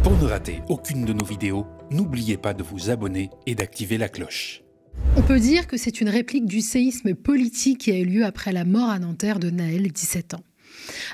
Pour ne rater aucune de nos vidéos, n'oubliez pas de vous abonner et d'activer la cloche. On peut dire que c'est une réplique du séisme politique qui a eu lieu après la mort à Nanterre de Nahel, 17 ans.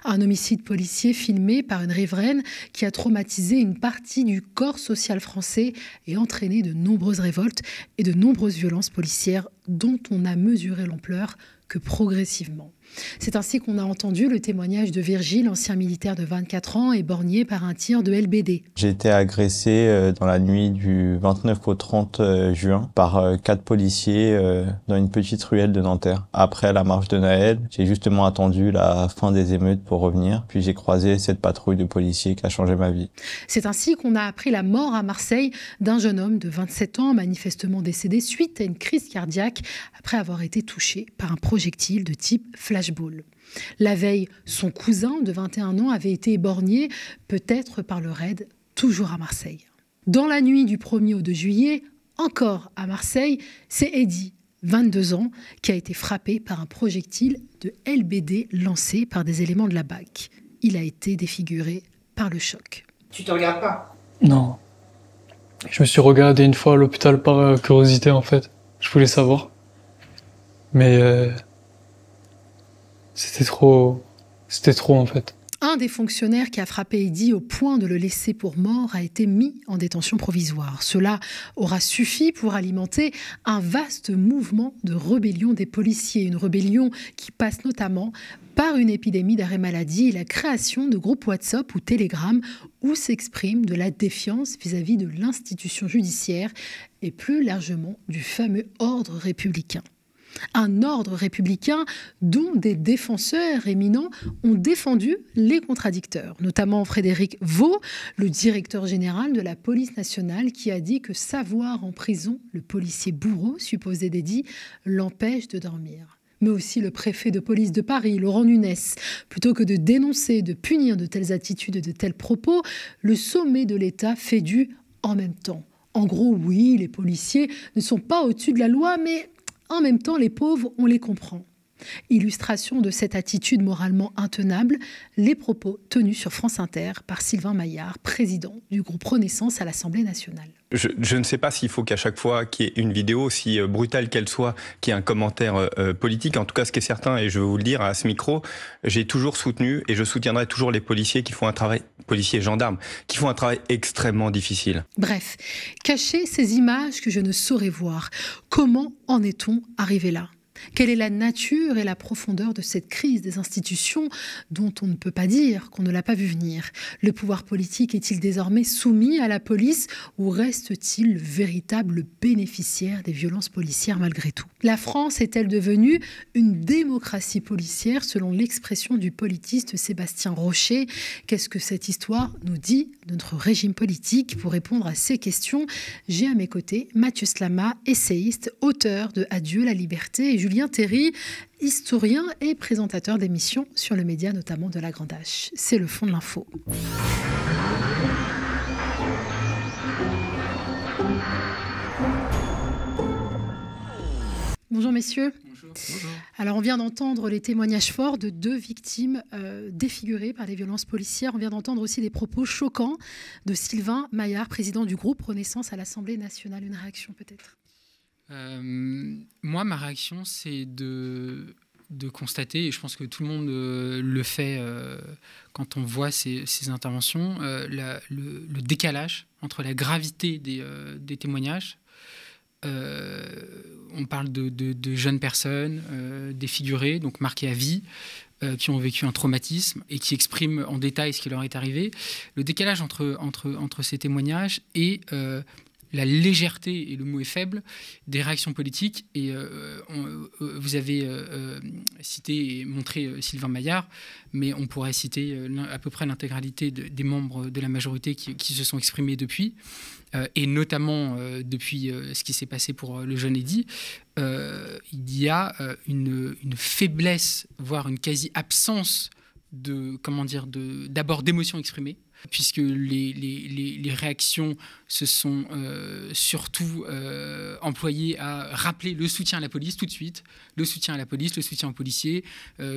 Un homicide policier filmé par une riveraine qui a traumatisé une partie du corps social français et entraîné de nombreuses révoltes et de nombreuses violences policières dont on n'a mesuré l'ampleur que progressivement. C'est ainsi qu'on a entendu le témoignage de Virgile, ancien militaire de 24 ans, éborgné par un tir de LBD. J'ai été agressé dans la nuit du 29 au 30 juin par 4 policiers dans une petite ruelle de Nanterre. Après la marche de Nahel, j'ai justement attendu la fin des émeutes pour revenir. Puis j'ai croisé cette patrouille de policiers qui a changé ma vie. C'est ainsi qu'on a appris la mort à Marseille d'un jeune homme de 27 ans, manifestement décédé suite à une crise cardiaque après avoir été touché par un projectile de type flashball. La veille, son cousin de 21 ans avait été éborgné, peut-être par le raid, toujours à Marseille. Dans la nuit du 1er au 2 juillet, encore à Marseille, c'est Eddy, 22 ans, qui a été frappé par un projectile de LBD lancé par des éléments de la BAC. Il a été défiguré par le choc. Tu te regardes pas? Non. Je me suis regardé une fois à l'hôpital par curiosité en fait. Je voulais savoir. Mais c'était trop en fait. Un des fonctionnaires qui a frappé Eddy au point de le laisser pour mort a été mis en détention provisoire. Cela aura suffi pour alimenter un vaste mouvement de rébellion des policiers. Une rébellion qui passe notamment par une épidémie d'arrêt maladie et la création de groupes WhatsApp ou Telegram où s'exprime de la défiance vis-à-vis de l'institution judiciaire et plus largement du fameux ordre républicain. Un ordre républicain dont des défenseurs éminents ont défendu les contradicteurs, notamment Frédéric Vaux, le directeur général de la police nationale, qui a dit que savoir en prison le policier bourreau supposé d'Eddy l'empêche de dormir. Mais aussi le préfet de police de Paris, Laurent Nunez. Plutôt que de dénoncer, de punir de telles attitudes et de tels propos, le sommet de l'État fait du « en même temps ». En gros, oui, les policiers ne sont pas au-dessus de la loi, mais en même temps, les pauvres, on les comprend. Illustration de cette attitude moralement intenable, les propos tenus sur France Inter par Sylvain Maillard, président du groupe Renaissance à l'Assemblée nationale. Je ne sais pas s'il faut qu'à chaque fois qu'il y ait une vidéo, aussi brutale qu'elle soit, qu'il y ait un commentaire politique. En tout cas, ce qui est certain, et je veux vous le dire à ce micro, j'ai toujours soutenu et je soutiendrai toujours les policiers qui font un travail, policiers et gendarmes, qui font un travail extrêmement difficile. Bref, cacher ces images que je ne saurais voir. Comment en est-on arrivé là ? Quelle est la nature et la profondeur de cette crise des institutions dont on ne peut pas dire qu'on ne l'a pas vu venir? Le pouvoir politique est-il désormais soumis à la police ou reste-t-il le véritable bénéficiaire des violences policières malgré tout? La France est-elle devenue une démocratie policière selon l'expression du politiste Sébastien Rocher? Qu'est-ce que cette histoire nous dit de notre régime politique? Pour répondre à ces questions, j'ai à mes côtés Mathieu Slama, essayiste, auteur de Adieu la liberté, et Julien Terry, historien et présentateur d'émissions sur le média, notamment de La Grande H. C'est le fond de l'info. Bonjour messieurs. Bonjour. Alors on vient d'entendre les témoignages forts de 2 victimes défigurées par les violences policières. On vient d'entendre aussi des propos choquants de Sylvain Maillard, président du groupe Renaissance à l'Assemblée nationale. Une réaction peut-être? Moi, ma réaction, c'est de constater, et je pense que tout le monde le fait quand on voit ces interventions, le décalage entre la gravité des témoignages. On parle de jeunes personnes défigurées, donc marquées à vie, qui ont vécu un traumatisme et qui expriment en détail ce qui leur est arrivé. Le décalage entre ces témoignages et la légèreté, et le mot est faible, des réactions politiques. Et vous avez cité et montré Sylvain Maillard, mais on pourrait citer à peu près l'intégralité des membres de la majorité qui se sont exprimés depuis, et notamment depuis ce qui s'est passé pour le jeune Eddy. Il y a une faiblesse, voire une quasi-absence d'abord d'émotions exprimées, puisque les réactions se sont surtout employées à rappeler le soutien à la police tout de suite, le soutien à la police, le soutien aux policiers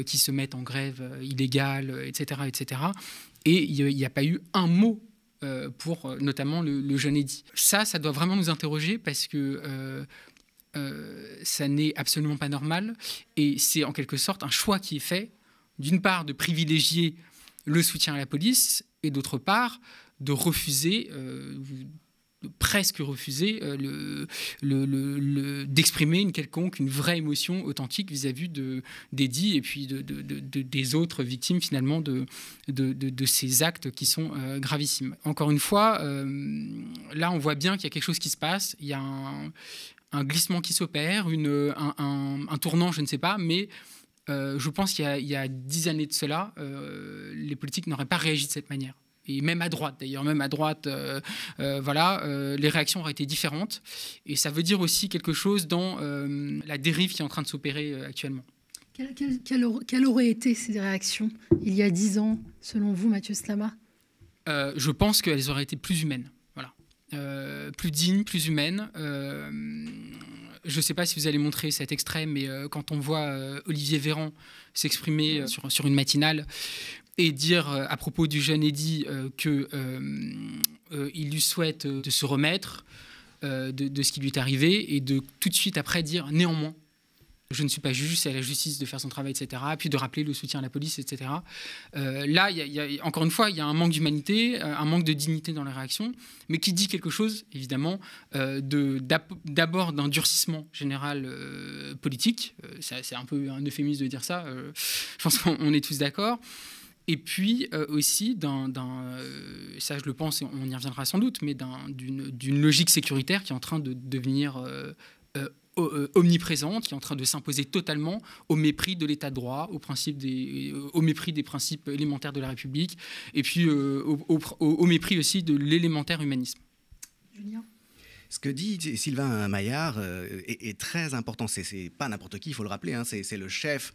qui se mettent en grève illégale, etc., etc. Et il n'y a pas eu un mot pour notamment le jeune Eddy. Ça doit vraiment nous interroger parce que ça n'est absolument pas normal et c'est en quelque sorte un choix qui est fait, d'une part de privilégier le soutien à la police et d'autre part de refuser, de presque refuser d'exprimer une vraie émotion authentique vis-à-vis d'Eddy et puis des autres victimes finalement de ces actes qui sont gravissimes. Encore une fois, là on voit bien qu'il y a quelque chose qui se passe, il y a un glissement qui s'opère, un tournant, je ne sais pas, mais je pense qu'il y a 10 années de cela, les politiques n'auraient pas réagi de cette manière. Et même à droite, d'ailleurs, les réactions auraient été différentes. Et ça veut dire aussi quelque chose dans la dérive qui est en train de s'opérer actuellement. Quelles auraient été ces réactions il y a 10 ans, selon vous, Mathieu Slama ? Je pense qu'elles auraient été plus humaines. Plus dignes, plus humaines. Je ne sais pas si vous allez montrer cet extrait, mais quand on voit Olivier Véran s'exprimer sur une matinale et dire à propos du jeune Eddy qu'il lui souhaite de se remettre de ce qui lui est arrivé et de tout de suite après dire néanmoins, je ne suis pas juge, c'est à la justice de faire son travail, etc. Puis de rappeler le soutien à la police, etc. Là, encore une fois, il y a un manque d'humanité, un manque de dignité dans les réactions, mais qui dit quelque chose, évidemment, d'abord d'un durcissement général politique. C'est un peu un euphémisme de dire ça. Je pense qu'on est tous d'accord. Et puis aussi, ça je le pense, et on y reviendra sans doute, mais d'une logique sécuritaire qui est en train de devenir omniprésente, qui est en train de s'imposer totalement au mépris de l'état de droit, au mépris des principes élémentaires de la République, et puis au mépris aussi de l'élémentaire humanisme. Julien ? Ce que dit Sylvain Maillard est très important. C'est pas n'importe qui, il faut le rappeler, hein, c'est le chef,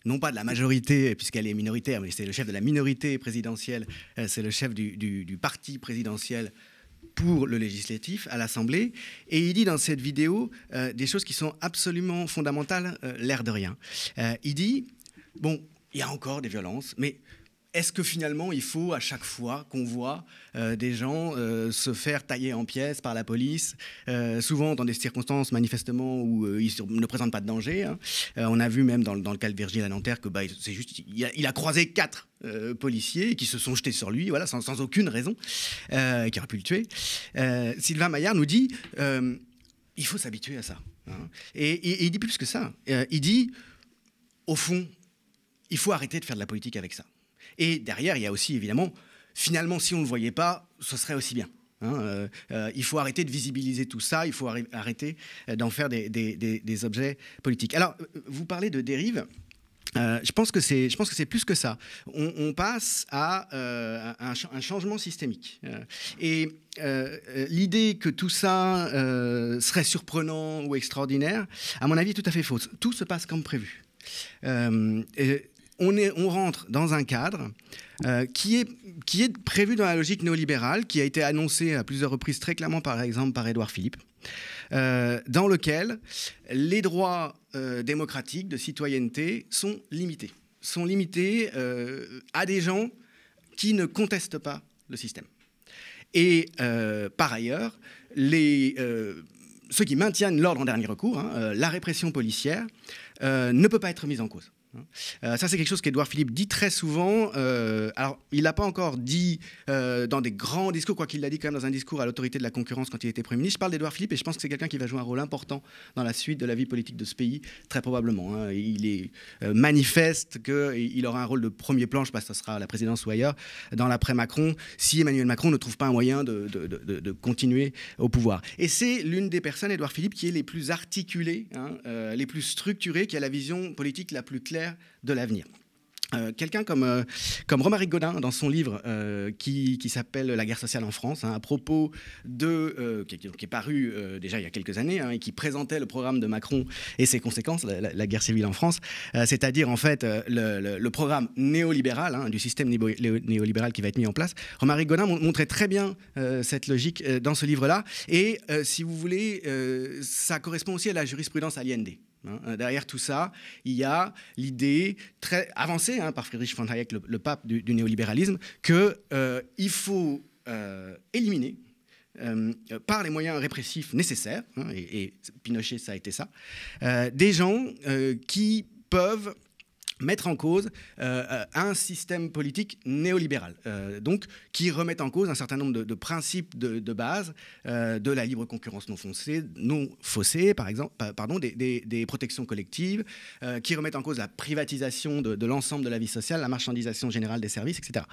non pas de la majorité, puisqu'elle est minoritaire, mais c'est le chef de la minorité présidentielle, c'est le chef du parti présidentiel pour le législatif à l'Assemblée. Et il dit dans cette vidéo des choses qui sont absolument fondamentales, l'air de rien. Il dit, bon, il y a encore des violences, mais est-ce que finalement il faut à chaque fois qu'on voit des gens se faire tailler en pièces par la police, souvent dans des circonstances manifestement où ils ne présentent pas de danger, hein. On a vu même dans le cas de Virgile à Nanterre que c'est juste, il a croisé 4 policiers qui se sont jetés sur lui, voilà, sans aucune raison, qui auraient pu le tuer. Sylvain Maillard nous dit il faut s'habituer à ça, hein. Et il dit plus que ça. Il dit au fond, il faut arrêter de faire de la politique avec ça. Et derrière, il y a aussi, évidemment, finalement, si on ne le voyait pas, ce serait aussi bien. Hein, il faut arrêter de visibiliser tout ça, il faut arrêter d'en faire des objets politiques. Alors, vous parlez de dérive. Je pense que c'est plus que ça. On passe à un changement systémique. Et l'idée que tout ça serait surprenant ou extraordinaire, à mon avis, est tout à fait fausse. Tout se passe comme prévu. On rentre dans un cadre qui est prévu dans la logique néolibérale, qui a été annoncé à plusieurs reprises très clairement, par exemple, par Édouard Philippe, dans lequel les droits démocratiques de citoyenneté sont limités à des gens qui ne contestent pas le système. Et par ailleurs, ceux qui maintiennent l'ordre en dernier recours, hein, la répression policière, ne peut pas être mise en cause. Ça, c'est quelque chose qu'Édouard Philippe dit très souvent. Alors, il l'a pas encore dit dans des grands discours, quoiqu'il l'a dit quand même dans un discours à l'autorité de la concurrence quand il était Premier ministre. Je parle d'Édouard Philippe et je pense que c'est quelqu'un qui va jouer un rôle important dans la suite de la vie politique de ce pays, très probablement, hein. Il est manifeste qu'il aura un rôle de premier plan, je ne sais pas si ce sera à la présidence ou ailleurs, dans l'après-Macron, si Emmanuel Macron ne trouve pas un moyen de continuer au pouvoir. Et c'est l'une des personnes, Édouard Philippe, qui est les plus articulées, hein, les plus structurées, qui a la vision politique la plus claire de l'avenir. Quelqu'un comme Romaric Gaudin, dans son livre qui s'appelle La guerre sociale en France, hein, à propos qui est paru déjà il y a quelques années, hein, et qui présentait le programme de Macron et ses conséquences, la guerre civile en France, c'est-à-dire en fait le programme néolibéral, hein, du système néolibéral qui va être mis en place. Romaric Gaudin montrait très bien cette logique dans ce livre-là, et si vous voulez, ça correspond aussi à la jurisprudence Allende. Hein, derrière tout ça, il y a l'idée très avancée, hein, par Friedrich von Hayek, le pape du néolibéralisme, qu'il faut éliminer par les moyens répressifs nécessaires, hein, et Pinochet, ça a été ça, des gens qui peuvent mettre en cause un système politique néolibéral, donc qui remet en cause un certain nombre de principes de base de la libre concurrence non faussée, par exemple, des protections collectives, qui remettent en cause la privatisation de l'ensemble de la vie sociale, la marchandisation générale des services, etc.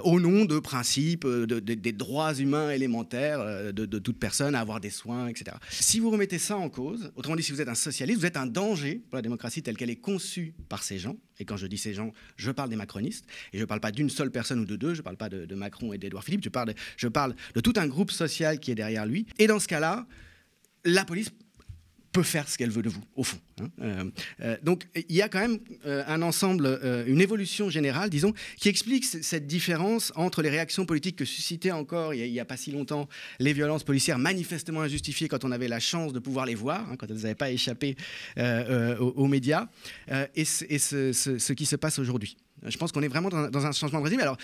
Au nom de principes, des droits humains élémentaires de toute personne à avoir des soins, etc. Si vous remettez ça en cause, autrement dit, si vous êtes un socialiste, vous êtes un danger pour la démocratie telle qu'elle est conçue par ces gens. Et quand je dis ces gens, je parle des macronistes. Et je ne parle pas d'une seule personne ou de deux. Je ne parle pas de Macron et d'Édouard Philippe. Je parle de tout un groupe social qui est derrière lui. Et dans ce cas-là, la police peut faire ce qu'elle veut de vous, au fond. Donc, il y a quand même un ensemble, une évolution générale, disons, qui explique cette différence entre les réactions politiques que suscitaient encore, il n'y a pas si longtemps, les violences policières manifestement injustifiées quand on avait la chance de pouvoir les voir, hein, quand elles n'avaient pas échappé aux médias, et ce qui se passe aujourd'hui. Je pense qu'on est vraiment dans un changement de régime. Alors,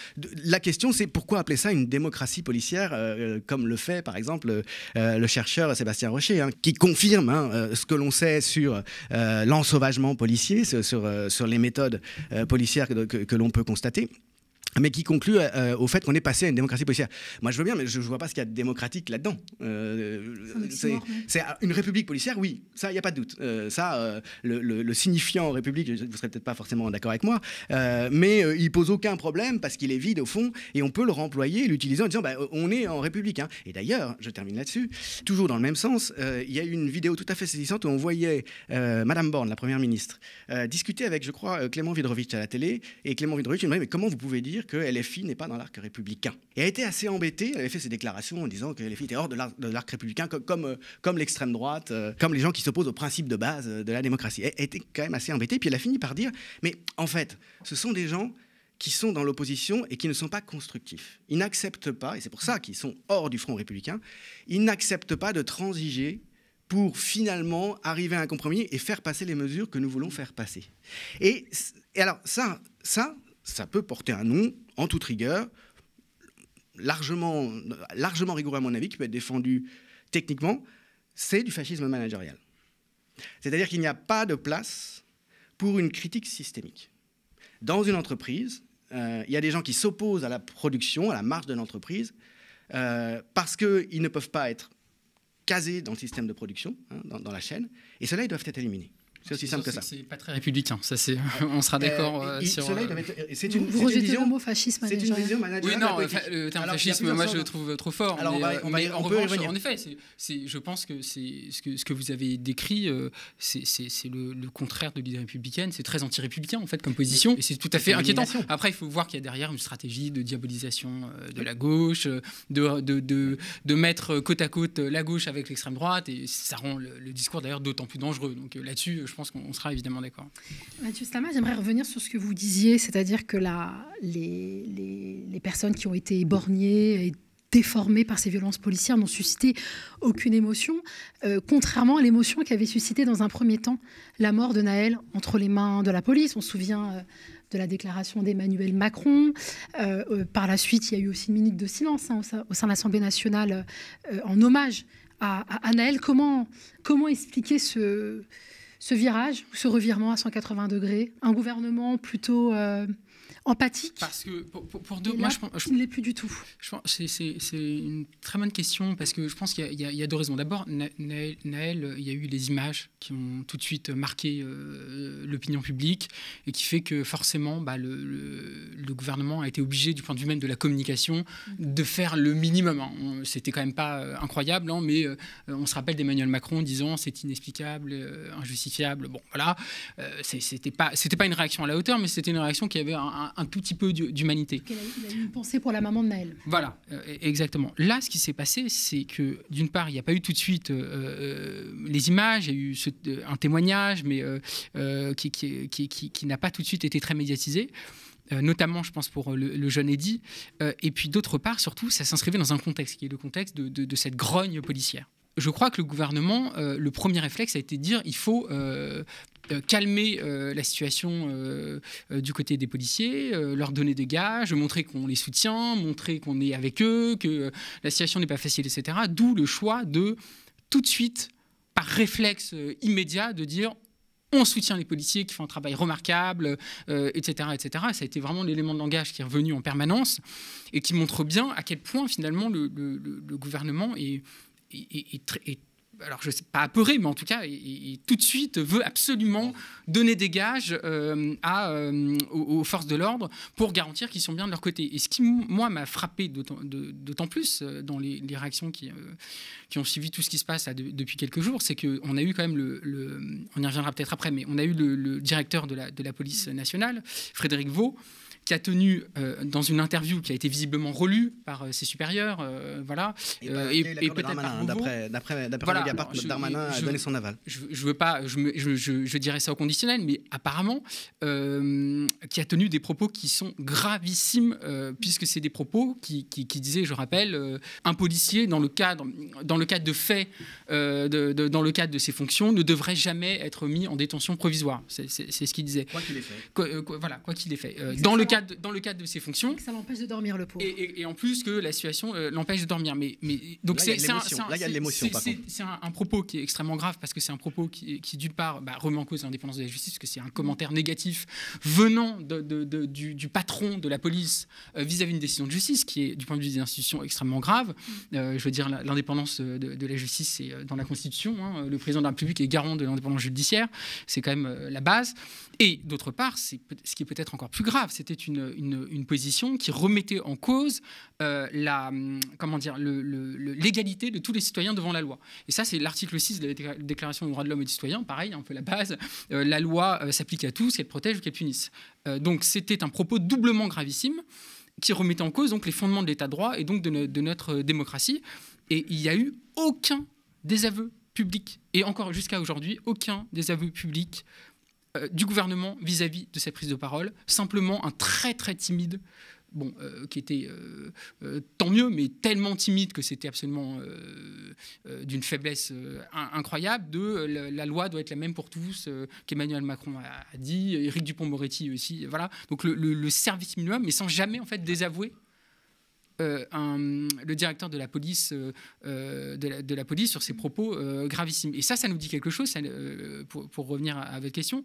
la question, c'est pourquoi appeler ça une démocratie policière, comme le fait, par exemple, le chercheur Sébastien Rocher, hein, qui confirme ce que l'on sait sur l'ensauvagement policier, sur les méthodes policières que l'on peut constater, mais qui conclut au fait qu'on est passé à une démocratie policière. Moi, je veux bien, mais je ne vois pas ce qu'il y a de démocratique là-dedans. C'est une république policière, oui, ça, il n'y a pas de doute. Le signifiant république, vous ne serez peut-être pas forcément d'accord avec moi, mais il ne pose aucun problème parce qu'il est vide, au fond, et on peut le remployer, l'utiliser en disant on est en république. Hein. Et d'ailleurs, je termine là-dessus, toujours dans le même sens, il y a eu une vidéo tout à fait saisissante où on voyait Madame Borne, la Première ministre, discuter avec, je crois, Clément Vidrovitch à la télé, et Clément Vidrovitch lui demandait mais comment vous pouvez dire que LFI n'est pas dans l'arc républicain. Et elle a été assez embêtée, elle avait fait ses déclarations en disant que LFI était hors de l'arc républicain, comme l'extrême droite, comme les gens qui s'opposent aux principes de base de la démocratie. Elle était quand même assez embêtée, puis elle a fini par dire, mais en fait, ce sont des gens qui sont dans l'opposition et qui ne sont pas constructifs. Ils n'acceptent pas, et c'est pour ça qu'ils sont hors du front républicain, ils n'acceptent pas de transiger pour finalement arriver à un compromis et faire passer les mesures que nous voulons faire passer. Et alors, ça peut porter un nom, en toute rigueur, largement rigoureux à mon avis, qui peut être défendu techniquement, c'est du fascisme managérial. C'est-à-dire qu'il n'y a pas de place pour une critique systémique. Dans une entreprise, il y a des gens qui s'opposent à la production, à la marche de l'entreprise, parce qu'ils ne peuvent pas être casés dans le système de production, hein, dans la chaîne, et ceux-là, ils doivent être éliminés. C'est aussi simple que ça. C'est pas très républicain, ça c'est. On sera d'accord sur. Vous rejetez le mot fascisme. C'est une vision managériale. Oui, non, le terme fascisme, moi je le trouve trop fort. Alors mais on peut y revenir. En effet, je pense que c'est ce que vous avez décrit, c'est le contraire de l'idée républicaine. C'est très anti-républicain en fait comme position, et c'est tout à fait inquiétant. Après, il faut voir qu'il y a derrière une stratégie de diabolisation de la gauche, de mettre côte à côte la gauche avec l'extrême droite, et ça rend le discours d'ailleurs d'autant plus dangereux. Donc là-dessus, je pense qu'on sera évidemment d'accord. Mathieu Stama, j'aimerais revenir sur ce que vous disiez, c'est-à-dire que les personnes qui ont été éborgnées et déformées par ces violences policières n'ont suscité aucune émotion, contrairement à l'émotion qu'avait suscité dans un premier temps la mort de Nahel entre les mains de la police. On se souvient de la déclaration d'Emmanuel Macron. Par la suite, il y a eu aussi une minute de silence au sein de l'Assemblée nationale en hommage à Nahel. Comment expliquer ce virage, ce revirement à 180 degrés, un gouvernement plutôt empathique? Parce que pour deux, moi je ne l'ai plus du tout. C'est une très bonne question parce que je pense qu'il y a deux raisons. D'abord, Nahel, il y a eu les images qui ont tout de suite marqué l'opinion publique et qui fait que forcément le gouvernement a été obligé du point de vue même de la communication de faire le minimum. C'était quand même pas incroyable, mais on se rappelle d'Emmanuel Macron disant c'est inexplicable, injustifiable. Bon voilà, c'était pas une réaction à la hauteur, mais c'était une réaction qui avait un tout petit peu d'humanité. Il a eu une pensée pour la maman de Nahel. Voilà, exactement. Là, ce qui s'est passé, c'est que d'une part, il n'y a pas eu tout de suite les images, il y a eu un témoignage, mais qui n'a pas tout de suite été très médiatisé. Notamment, je pense, pour le jeune Eddy. Et puis, d'autre part, surtout, ça s'inscrivait dans un contexte qui est le contexte de cette grogne policière. Je crois que le gouvernement, le premier réflexe a été de dire il faut calmer la situation du côté des policiers, leur donner des gages, montrer qu'on les soutient, montrer qu'on est avec eux, que la situation n'est pas facile, etc. D'où le choix de tout de suite, par réflexe immédiat, de dire on soutient les policiers qui font un travail remarquable, etc., etc. Ça a été vraiment l'élément de langage qui est revenu en permanence et qui montre bien à quel point finalement le gouvernement est alors je ne sais pas apeuré, mais en tout cas, il tout de suite veut absolument donner des gages aux forces de l'ordre pour garantir qu'ils sont bien de leur côté. Et ce qui, moi, m'a frappé d'autant plus dans les réactions qui ont suivi tout ce qui se passe là, depuis quelques jours, c'est qu'on a eu quand même on y reviendra peut-être après, mais on a eu le directeur de la police nationale, Frédéric Vaux, qui a tenu dans une interview qui a été visiblement relue par ses supérieurs, voilà, et peut-être par Beauvau. D'après Mediapart, Darmanin a donné son aval. Je dirais ça au conditionnel, mais apparemment, qui a tenu des propos qui sont gravissimes, puisque c'est des propos qui disaient, je rappelle, un policier dans le cadre de faits, dans le cadre de ses fonctions, ne devrait jamais être mis en détention provisoire. C'est ce qu'il disait. Quoi qu'il ait fait. Voilà, quoi qu'il ait fait. Dans le cadre de ses fonctions. Et que ça l'empêche de dormir, le pauvre. Et en plus que la situation l'empêche de dormir. Donc là, il y a de l'émotion, par contre. C'est un propos qui est extrêmement grave parce que c'est un propos qui d'une part, remet en cause l'indépendance de la justice, parce que c'est un commentaire négatif venant du patron de la police vis-à-vis d'une décision de justice qui est, du point de vue des institutions, extrêmement grave. Je veux dire, l'indépendance de la justice, c'est dans la Constitution. Hein, le président de la République est garant de l'indépendance judiciaire. C'est quand même la base. Et d'autre part, ce qui est peut-être encore plus grave, c'était une position qui remettait en cause l'égalité de tous les citoyens devant la loi. Et ça, c'est l'article 6 de la Déclaration des droits de l'homme et du citoyen, pareil, un peu la base. La loi s'applique à tous, qu'elle protège ou qu'elle punisse. Donc c'était un propos doublement gravissime qui remettait en cause donc, les fondements de l'état de droit et donc de notre démocratie. Et il n'y a eu aucun désaveu public, et encore jusqu'à aujourd'hui, aucun désaveu public du gouvernement vis-à-vis de cette prise de parole, simplement un très très timide, qui était tant mieux, mais tellement timide que c'était absolument d'une faiblesse incroyable, la loi doit être la même pour tous, qu'Emmanuel Macron a dit, Éric Dupond-Moretti aussi, voilà. Donc le service minimum, mais sans jamais en fait désavouer le directeur de la police, de la police sur ses propos gravissimes. Et ça nous dit quelque chose, pour revenir à votre question,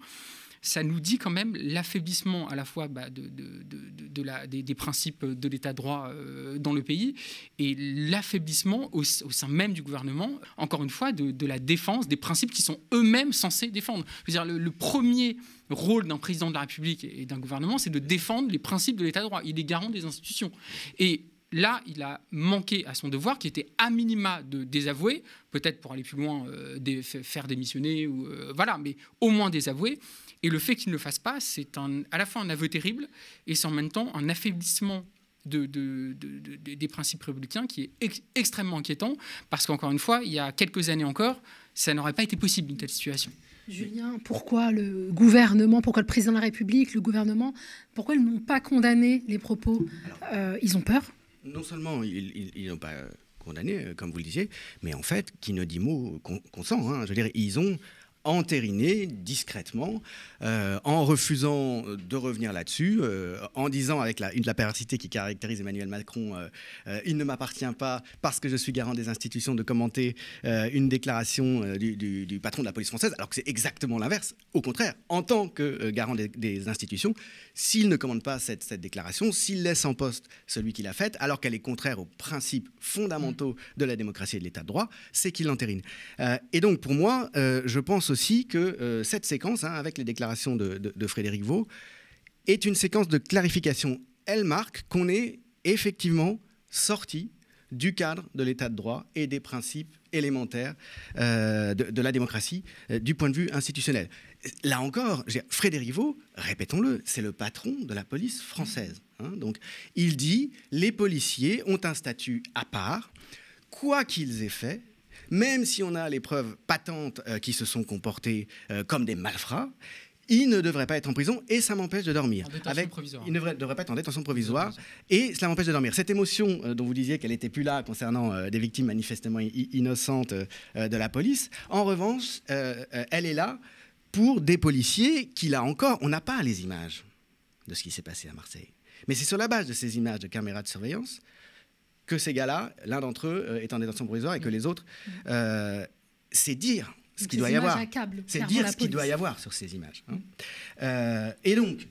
ça nous dit quand même l'affaiblissement à la fois des principes de l'état de droit dans le pays et l'affaiblissement au sein même du gouvernement, encore une fois, de la défense des principes qui sont eux-mêmes censés défendre. Je veux dire, le premier rôle d'un président de la République et d'un gouvernement, c'est de défendre les principes de l'état de droit. Il est garant des institutions. Et là, il a manqué à son devoir, qui était à minima de désavouer, peut-être pour aller plus loin, faire démissionner, voilà, mais au moins désavouer. Et le fait qu'il ne le fasse pas, c'est à la fois un aveu terrible et c'est en même temps un affaiblissement des principes républicains qui est extrêmement inquiétant, parce qu'encore une fois, il y a quelques années encore, ça n'aurait pas été possible une telle situation. Julien, pourquoi le gouvernement, pourquoi le président de la République, le gouvernement, pourquoi ils n'ont pas condamné les propos? Ils ont peur? Non seulement ils n'ont pas condamné, comme vous le disiez, mais en fait, qui ne dit mot consent. Hein, je veux dire, ils ont entériné discrètement, en refusant de revenir là-dessus, en disant avec la perversité qui caractérise Emmanuel Macron, il ne m'appartient pas, parce que je suis garant des institutions, de commenter une déclaration du patron de la police française, alors que c'est exactement l'inverse. Au contraire, en tant que garant des institutions, s'il ne commande pas cette déclaration, s'il laisse en poste celui qui l'a faite, alors qu'elle est contraire aux principes fondamentaux de la démocratie et de l'état de droit, c'est qu'il l'entérine. Et donc, pour moi, je pense aussi que cette séquence, avec les déclarations de Frédéric Vaux, est une séquence de clarification. Elle marque qu'on est effectivement sorti du cadre de l'état de droit et des principes élémentaires de la démocratie du point de vue institutionnel. Là encore, Frédéric Vaux, répétons-le, c'est le patron de la police française. Donc, il dit « Les policiers ont un statut à part, quoi qu'ils aient fait, même si on a les preuves patentes qui se sont comportés comme des malfrats, ils ne devraient pas être en prison et ça m'empêche de dormir. Il ne devrait pas être en détention provisoire et cela m'empêche de dormir. Cette émotion dont vous disiez qu'elle n'était plus là concernant des victimes manifestement innocentes de la police, en revanche, elle est là pour des policiers qui, là encore, on n'a pas les images de ce qui s'est passé à Marseille. Mais c'est sur la base de ces images de caméras de surveillance que ces gars-là, l'un d'entre eux est en détention provisoire et que les autres, c'est dire ce qu'il doit y avoir. C'est dire ce qu'il doit y avoir sur ces images. Et donc,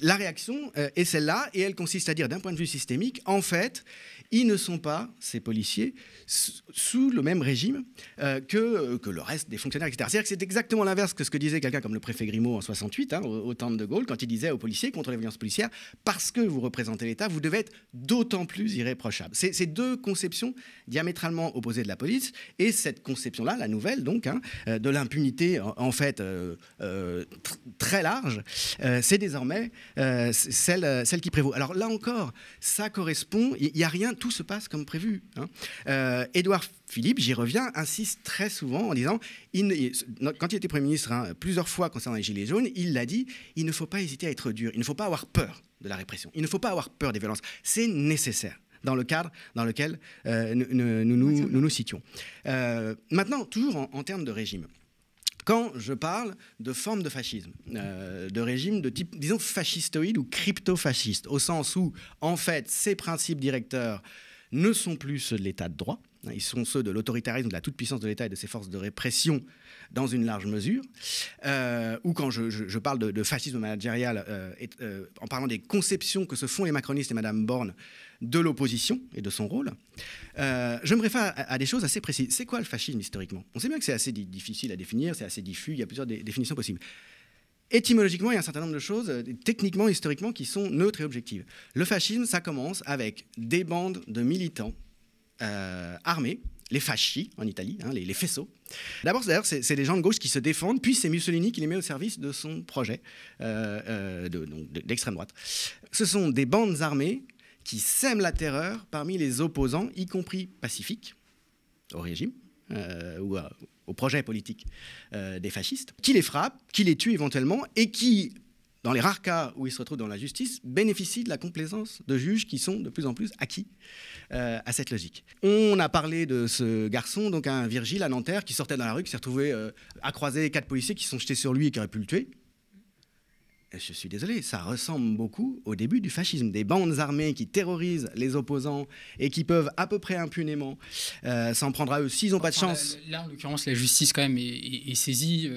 la réaction est celle-là, et elle consiste à dire, d'un point de vue systémique, en fait, ils ne sont pas, ces policiers, sous le même régime que le reste des fonctionnaires, etc. C'est-à-dire que c'est exactement l'inverse que ce que disait quelqu'un comme le préfet Grimaud en 68, au temps de De Gaulle, quand il disait aux policiers, contre les violences policières, parce que vous représentez l'État, vous devez être d'autant plus irréprochable. C'est deux conceptions diamétralement opposées de la police, et cette conception-là, la nouvelle, donc, de l'impunité, en fait, très large, c'est désormais celle qui prévaut. Alors là encore, ça correspond, il n'y a rien, tout se passe comme prévu. Édouard Philippe, j'y reviens, insiste très souvent en disant, quand il était Premier ministre, plusieurs fois concernant les Gilets jaunes, il l'a dit, il ne faut pas hésiter à être dur, il ne faut pas avoir peur de la répression, il ne faut pas avoir peur des violences, c'est nécessaire dans le cadre dans lequel nous situons. Maintenant, toujours en termes de régime. Quand je parle de forme de fascisme, de régime de type, disons, fascistoïde ou crypto-fasciste, au sens où, en fait, ces principes directeurs ne sont plus ceux de l'état de droit, ils sont ceux de l'autoritarisme, de la toute-puissance de l'État et de ses forces de répression dans une large mesure, ou quand je parle de fascisme managérial, en parlant des conceptions que se font les macronistes et Madame Borne de l'opposition et de son rôle, je me réfère à des choses assez précises. C'est quoi le fascisme historiquement? On sait bien que c'est assez difficile à définir, c'est assez diffus, il y a plusieurs définitions possibles. Étymologiquement, il y a un certain nombre de choses, techniquement, historiquement, qui sont neutres et objectives. Le fascisme, ça commence avec des bandes de militants armés, les fasci en Italie, les faisceaux. D'abord, c'est des gens de gauche qui se défendent, puis c'est Mussolini qui les met au service de son projet d'extrême droite. Ce sont des bandes armées qui sèment la terreur parmi les opposants, y compris pacifiques, au régime, ou au projet politique des fascistes, qui les frappent, qui les tuent éventuellement, et qui, dans les rares cas où ils se retrouvent dans la justice, bénéficient de la complaisance de juges qui sont de plus en plus acquis à cette logique. On a parlé de ce garçon, donc un Virgile à Nanterre, qui sortait dans la rue, qui s'est retrouvé à croiser 4 policiers qui sont jetés sur lui et qui auraient pu le tuer. Je suis désolé, ça ressemble beaucoup au début du fascisme. Des bandes armées qui terrorisent les opposants et qui peuvent à peu près impunément s'en prendre à eux s'ils n'ont pas de chance. Là, en l'occurrence, la justice quand même est saisie.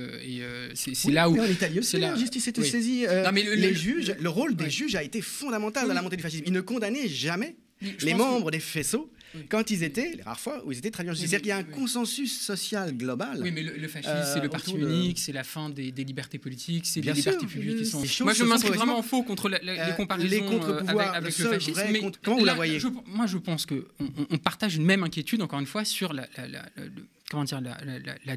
C'est là où... Mais en Italie aussi, la justice était saisie. Non, mais le rôle des juges a été fondamental dans la montée du fascisme. Ils ne condamnaient jamais les membres des faisceaux quand ils étaient, les rares fois où ils étaient traduits en justice. C'est-à-dire qu'il y a un consensus social global. Oui, mais le fascisme, c'est le parti unique, c'est la fin des libertés politiques, c'est des libertés publiques qui sont... Moi, je m'inscris vraiment en faux contre les comparaisons avec le fascisme. Mais comment vous la voyez? Moi, je pense qu'on partage une même inquiétude, encore une fois, sur la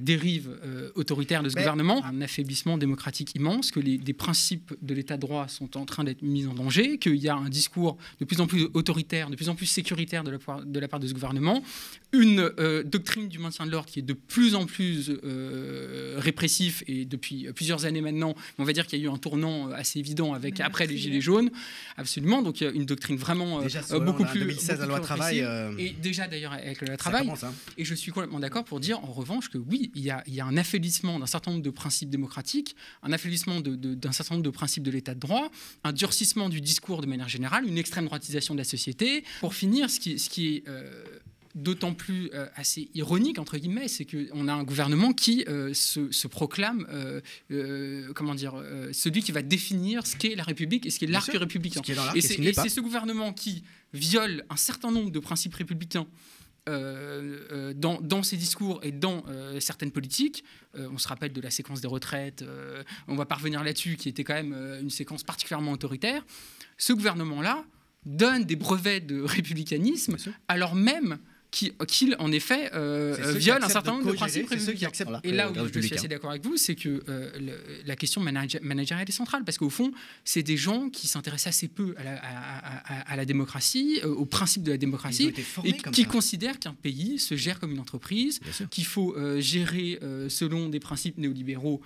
dérive autoritaire de ce gouvernement, un affaiblissement démocratique immense, que des principes de l'état de droit sont en train d'être mis en danger, qu'il y a un discours de plus en plus autoritaire, de plus en plus sécuritaire de la part de ce gouvernement, une doctrine du maintien de l'ordre qui est de plus en plus répressif, et depuis plusieurs années maintenant, on va dire qu'il y a eu un tournant assez évident après les Gilets jaunes, absolument, donc il y a une doctrine vraiment beaucoup plus... 2016, la loi travail... Et déjà d'ailleurs avec la loi travail, commence, et je suis complètement d'accord pour dire en revanche que oui, il y a un affaiblissement d'un certain nombre de principes démocratiques, un affaiblissement d'un certain nombre de principes de l'état de droit, un durcissement du discours de manière générale, une extrême droitisation de la société. Pour finir, ce qui est d'autant plus assez ironique, entre guillemets, c'est qu'on a un gouvernement qui se proclame celui qui va définir ce qu'est la République et ce qu'est l'arc républicain. Et c'est ce gouvernement qui viole un certain nombre de principes républicains dans ses discours et dans certaines politiques. On se rappelle de la séquence des retraites, on va pas revenir là-dessus, qui était quand même une séquence particulièrement autoritaire. Ce gouvernement-là donne des brevets de républicanisme alors même qu'il en effet viole un certain nombre de principes républicains. Et là où je suis assez d'accord avec vous, c'est que la question managériale est centrale, parce qu'au fond, c'est des gens qui s'intéressent assez peu à la démocratie, aux principes de la démocratie, et qui considèrent qu'un pays se gère comme une entreprise, qu'il faut gérer selon des principes néolibéraux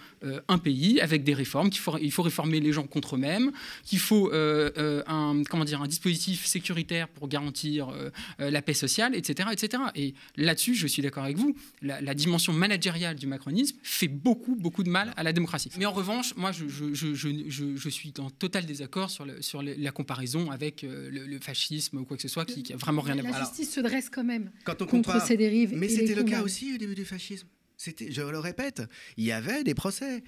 un pays avec des réformes, il faut réformer les gens contre eux-mêmes, qu'il faut un dispositif sécuritaire pour garantir la paix sociale, etc. etc. Et là-dessus, je suis d'accord avec vous, la dimension managériale du macronisme fait beaucoup de mal à la démocratie. Mais en revanche, moi, je suis en total désaccord sur la comparaison avec le fascisme ou quoi que ce soit, qui a vraiment rien à voir. La justice se dresse quand même contre compare, ces dérives. Mais c'était le cas aussi au début du fascisme. Je le répète, il y avait des procès,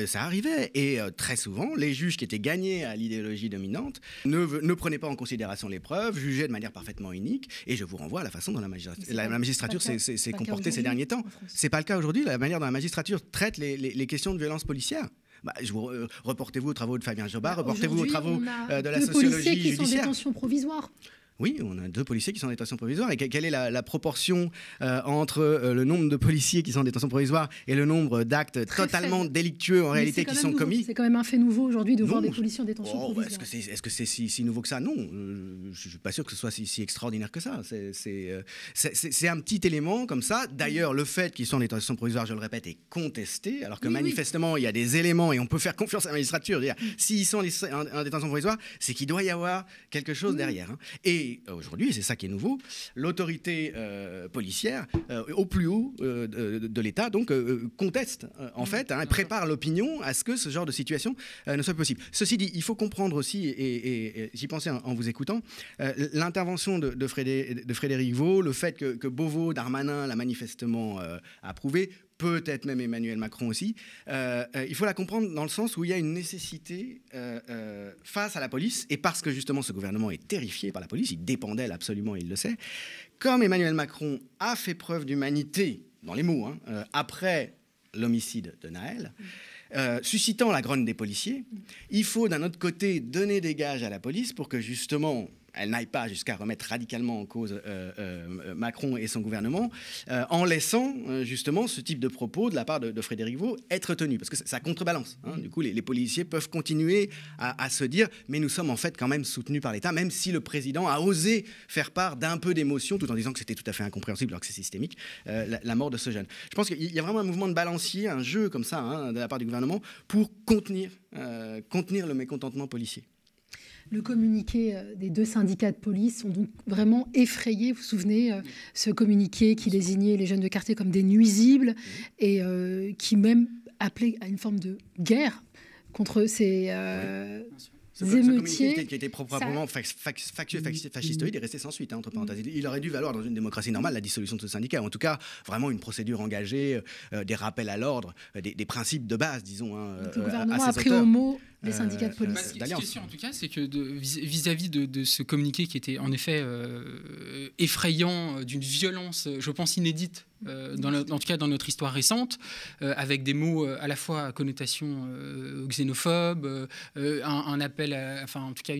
ça arrivait. Et très souvent, les juges qui étaient gagnés à l'idéologie dominante ne prenaient pas en considération les preuves, jugeaient de manière parfaitement unique. Et je vous renvoie à la façon dont la magistrature s'est comportée ces derniers temps. C'est pas le cas aujourd'hui. La manière dont la magistrature traite les questions de violence policière. Reportez-vous aux travaux de Fabien Jobard, reportez-vous aux travaux de la sociologie judiciaire. Policiers qui sont en détention provisoire. Oui, on a 2 policiers qui sont en détention provisoire. Et quelle est la proportion entre le nombre de policiers qui sont en détention provisoire et le nombre d'actes totalement délictueux en réalité qui sont commis? C'est quand même un fait nouveau aujourd'hui de voir des policiers en détention provisoire. Est-ce que c'est si nouveau que ça? Non, je ne suis pas sûr que ce soit si extraordinaire que ça. C'est un petit élément comme ça. D'ailleurs, le fait qu'ils soient en détention provisoire, je le répète, est contesté, alors que manifestement, il y a des éléments, et on peut faire confiance à la magistrature. S'ils sont en détention provisoire, c'est qu'il doit y avoir quelque chose derrière. Hein. Et aujourd'hui, et c'est ça qui est nouveau, l'autorité policière au plus haut de l'État donc conteste en fait, prépare l'opinion à ce que ce genre de situation ne soit possible. Ceci dit, il faut comprendre aussi, et j'y pensais en vous écoutant, l'intervention de Frédéric Vaux, le fait que Beauvau, Darmanin l'a manifestement approuvé, peut-être même Emmanuel Macron aussi, il faut la comprendre dans le sens où il y a une nécessité face à la police, et parce que justement ce gouvernement est terrifié par la police, il dépend d'elle absolument, il le sait, comme Emmanuel Macron a fait preuve d'humanité, dans les mots, après l'homicide de Naël, suscitant la grogne des policiers, il faut d'un autre côté donner des gages à la police pour que justement elle n'aille pas jusqu'à remettre radicalement en cause Macron et son gouvernement, en laissant justement ce type de propos de la part de Frédéric Vaux être tenu, parce que ça contrebalance. Du coup, les policiers peuvent continuer à se dire « mais nous sommes en fait quand même soutenus par l'État », même si le président a osé faire part d'un peu d'émotion, tout en disant que c'était tout à fait incompréhensible, alors que c'est systémique, la mort de ce jeune. Je pense qu'il y a vraiment un mouvement de balancier, un jeu comme ça, de la part du gouvernement, pour contenir le mécontentement policier. Le communiqué des 2 syndicats de police ont donc vraiment effrayé, vous vous souvenez, ce communiqué qui désignait les jeunes de quartier comme des nuisibles et qui même appelait à une forme de guerre contre ces émeutiers. Qui était proprement fascistoïde est resté sans suite, entre parenthèses. Il aurait dû valoir dans une démocratie normale la dissolution de ce syndicat, ou en tout cas vraiment une procédure engagée, des rappels à l'ordre, des principes de base, disons. Le gouvernement a pris au mot les syndicats de police. Ce qui est sûr, en tout cas, c'est que vis-à-vis de ce communiqué qui était en effet effrayant, d'une violence, je pense, inédite, en tout cas dans notre histoire récente, avec des mots à la fois à connotation xénophobe, un appel, en tout cas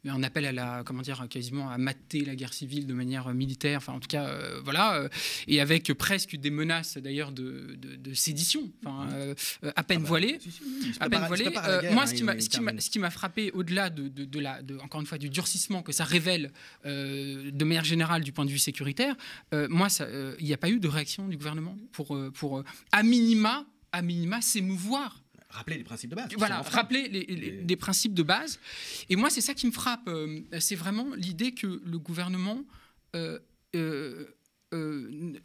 un appel à la, comment dire, quasiment à mater la guerre civile de manière militaire, en tout cas, voilà, et avec presque des menaces d'ailleurs de sédition, à peine voilées. Moi, ce qui m'a frappé, au-delà encore une fois, du durcissement que ça révèle de manière générale du point de vue sécuritaire, il n'y a pas eu de réaction du gouvernement pour à minima s'émouvoir. Rappeler les principes de base. Voilà, rappeler les principes de base. Et moi, c'est ça qui me frappe. C'est vraiment l'idée que le gouvernement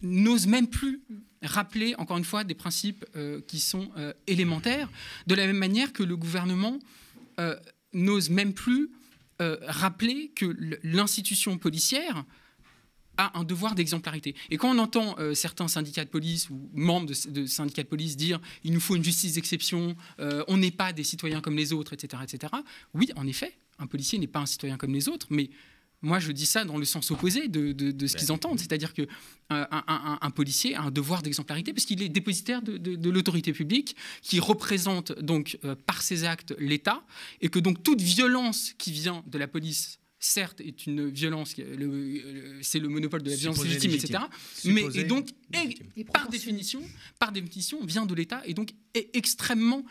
n'ose même plus rappeler, encore une fois, des principes qui sont élémentaires, de la même manière que le gouvernement n'ose même plus rappeler que l'institution policière a un devoir d'exemplarité. Et quand on entend certains syndicats de police ou membres de syndicats de police dire « il nous faut une justice d'exception, on n'est pas des citoyens comme les autres, etc. etc. » Oui, en effet, un policier n'est pas un citoyen comme les autres, mais moi, je dis ça dans le sens opposé de ce qu'ils entendent. C'est-à-dire qu'un policier a un devoir d'exemplarité parce qu'il est dépositaire de l'autorité publique qui représente donc par ses actes l'État et que donc toute violence qui vient de la police, certes, est une violence, c'est le monopole de la violence légitime, etc. Mais et donc, par définition, vient de l'État et donc est extrêmement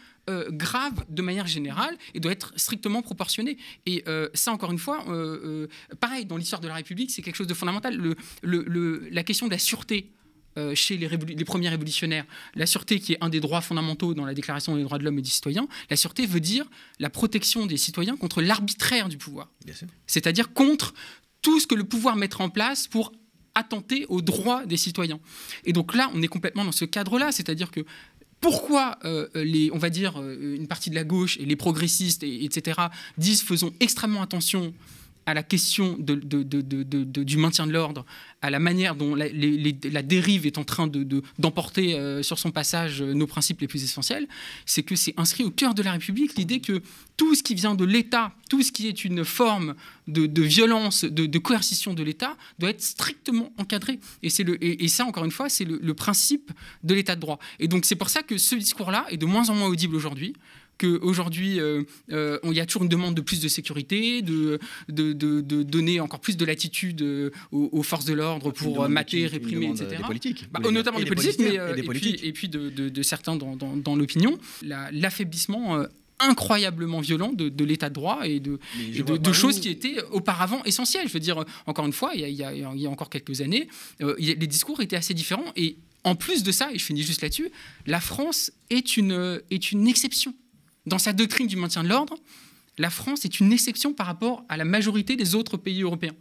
grave de manière générale et doit être strictement proportionné. Et ça, encore une fois, pareil, dans l'histoire de la République, c'est quelque chose de fondamental. La question de la sûreté chez les premiers révolutionnaires, la sûreté qui est un des droits fondamentaux dans la Déclaration des droits de l'homme et du citoyen, la sûreté veut dire la protection des citoyens contre l'arbitraire du pouvoir. C'est-à-dire contre tout ce que le pouvoir mettra en place pour attenter aux droits des citoyens. Et donc là, on est complètement dans ce cadre-là, c'est-à-dire que pourquoi on va dire une partie de la gauche et les progressistes, etc., disent faisons extrêmement attention à la question du maintien de l'ordre, à la manière dont la dérive est en train d'emporter sur son passage nos principes les plus essentiels, c'est que c'est inscrit au cœur de la République l'idée que tout ce qui vient de l'État, tout ce qui est une forme de violence, de coercition de l'État, doit être strictement encadré. Et ça, encore une fois, c'est le principe de l'État de droit. Et donc c'est pour ça que ce discours-là est de moins en moins audible aujourd'hui, qu'aujourd'hui, il y a toujours une demande de plus de sécurité, de donner encore plus de latitude aux forces de l'ordre pour mater, réprimer, etc. Des politiques. Notamment des politiques, et puis de certains dans l'opinion. L'affaiblissement incroyablement violent de l'état de droit et de choses qui étaient auparavant essentielles. Je veux dire, encore une fois, il y a encore quelques années, les discours étaient assez différents. Et en plus de ça, et je finis juste là-dessus, la France est une exception. Dans sa doctrine du maintien de l'ordre, la France est une exception par rapport à la majorité des autres pays européens.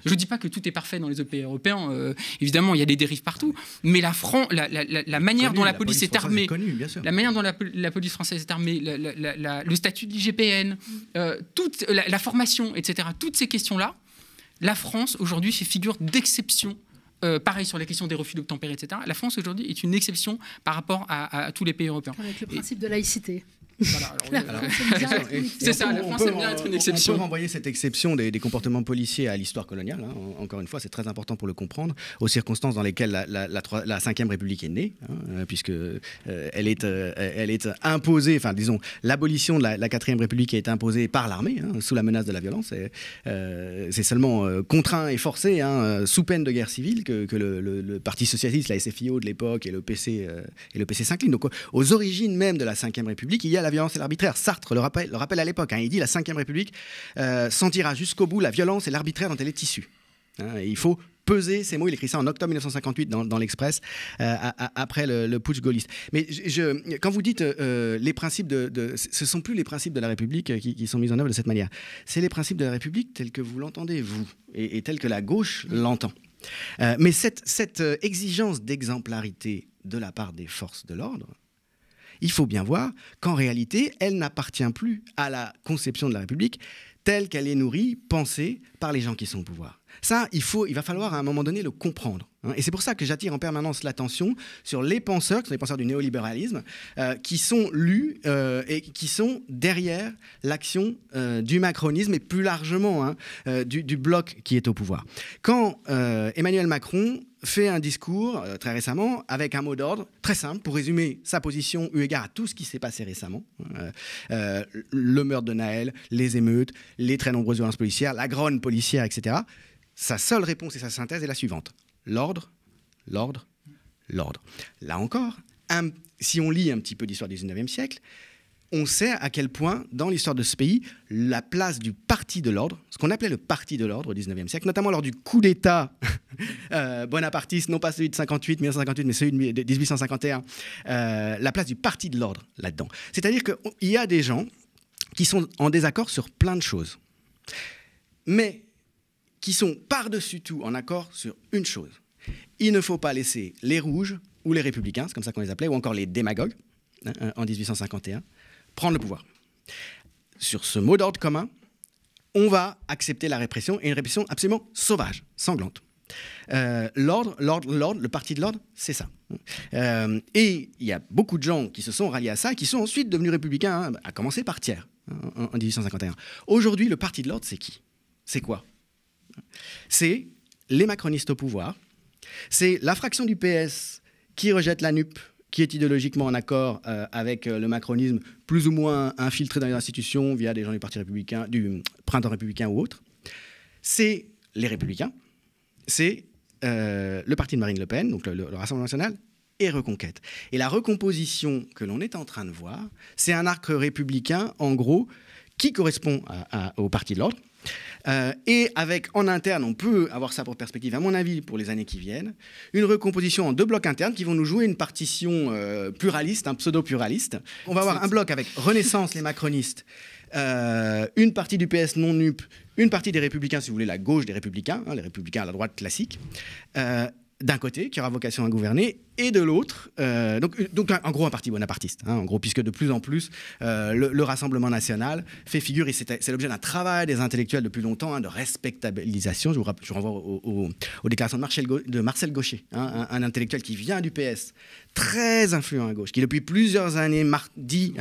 Je ne dis pas que tout est parfait dans les autres pays européens. Évidemment, il y a des dérives partout. Mais la manière dont la police est armée, la manière dont la police française est armée, le statut de l'IGPN, toute la formation, etc., toutes ces questions-là, la France, aujourd'hui, fait figure d'exception. Pareil sur la question des refus d'obtempérer, etc. La France, aujourd'hui, est une exception par rapport à tous les pays européens. Avec le principe de laïcité. Voilà, c'est ça, la France aime bien être une exception. On peut renvoyer cette exception des comportements policiers à l'histoire coloniale. Hein. Encore une fois, c'est très important pour le comprendre, aux circonstances dans lesquelles la Ve République est née, puisque elle est imposée, enfin disons, l'abolition de la Quatrième République est imposée par l'armée, sous la menace de la violence. C'est seulement contraint et forcé, sous peine de guerre civile, que le Parti socialiste, la SFIO de l'époque et le PC s'inclinent. Donc aux origines même de la Ve République, il y a la violence et l'arbitraire. Sartre le rappelle à l'époque. Il dit la Ve République sentira jusqu'au bout la violence et l'arbitraire dont elle est issue. Il faut peser ces mots. Il écrit ça en octobre 1958 dans l'Express, après le putsch gaulliste. Mais quand vous dites les principes ce ne sont plus les principes de la République qui sont mis en œuvre de cette manière. C'est les principes de la République tels que vous l'entendez, vous, et tels que la gauche l'entend. Mais cette exigence d'exemplarité de la part des forces de l'ordre, il faut bien voir qu'en réalité, elle n'appartient plus à la conception de la République telle qu'elle est nourrie, pensée par les gens qui sont au pouvoir. Ça, il va falloir à un moment donné le comprendre. Et c'est pour ça que j'attire en permanence l'attention sur les penseurs, qui sont les penseurs du néolibéralisme, qui sont lus et qui sont derrière l'action du macronisme et plus largement du bloc qui est au pouvoir. Quand Emmanuel Macron fait un discours très récemment avec un mot d'ordre très simple pour résumer sa position eu égard à tout ce qui s'est passé récemment, le meurtre de Naël, les émeutes, les très nombreuses violences policières, la grogne policière, etc. Sa seule réponse et sa synthèse est la suivante: l'ordre, l'ordre, l'ordre. Là encore, si on lit un petit peu l'histoire du 19e siècle, on sait à quel point, dans l'histoire de ce pays, la place du parti de l'ordre, ce qu'on appelait le parti de l'ordre au 19e siècle, notamment lors du coup d'État bonapartiste, non pas celui de 1958, mais celui de 1851, la place du parti de l'ordre là-dedans. C'est-à-dire qu'il y a des gens qui sont en désaccord sur plein de choses, mais qui sont par-dessus tout en accord sur une chose. Il ne faut pas laisser les rouges ou les républicains, c'est comme ça qu'on les appelait, ou encore les démagogues, en 1851, prendre le pouvoir. Sur ce mot d'ordre commun, on va accepter la répression, et une répression absolument sauvage, sanglante. L'ordre, le parti de l'ordre, c'est ça. Et il y a beaucoup de gens qui se sont ralliés à ça et qui sont ensuite devenus républicains, à commencer par Thiers, en 1851. Aujourd'hui, le parti de l'ordre, c'est qui? C'est quoi? C'est les macronistes au pouvoir, c'est la fraction du PS qui rejette la NUP, qui est idéologiquement en accord avec le macronisme, plus ou moins infiltré dans les institutions via des gens du Parti républicain, du Printemps républicain ou autre. C'est les Républicains, c'est le parti de Marine Le Pen, donc le Rassemblement national, et Reconquête. Et la recomposition que l'on est en train de voir, c'est un arc républicain, en gros, qui correspond au parti de l'ordre, Et avec en interne, on peut avoir ça pour perspective, à mon avis, pour les années qui viennent, une recomposition en 2 blocs internes qui vont nous jouer une partition pluraliste, un pseudo-pluraliste. On va avoir un bloc avec Renaissance, les macronistes, une partie du PS non NUP, une partie des Républicains, si vous voulez, la gauche des Républicains, les Républicains à la droite classique, d'un côté, qui aura vocation à gouverner, et de l'autre, donc en gros un parti bonapartiste, en gros, puisque de plus en plus le Rassemblement national fait figure, et c'est l'objet d'un travail des intellectuels depuis longtemps, de respectabilisation. Je renvoie aux déclarations de Marcel Gauchet, un intellectuel qui vient du PS, très influent à gauche, qui depuis plusieurs années dit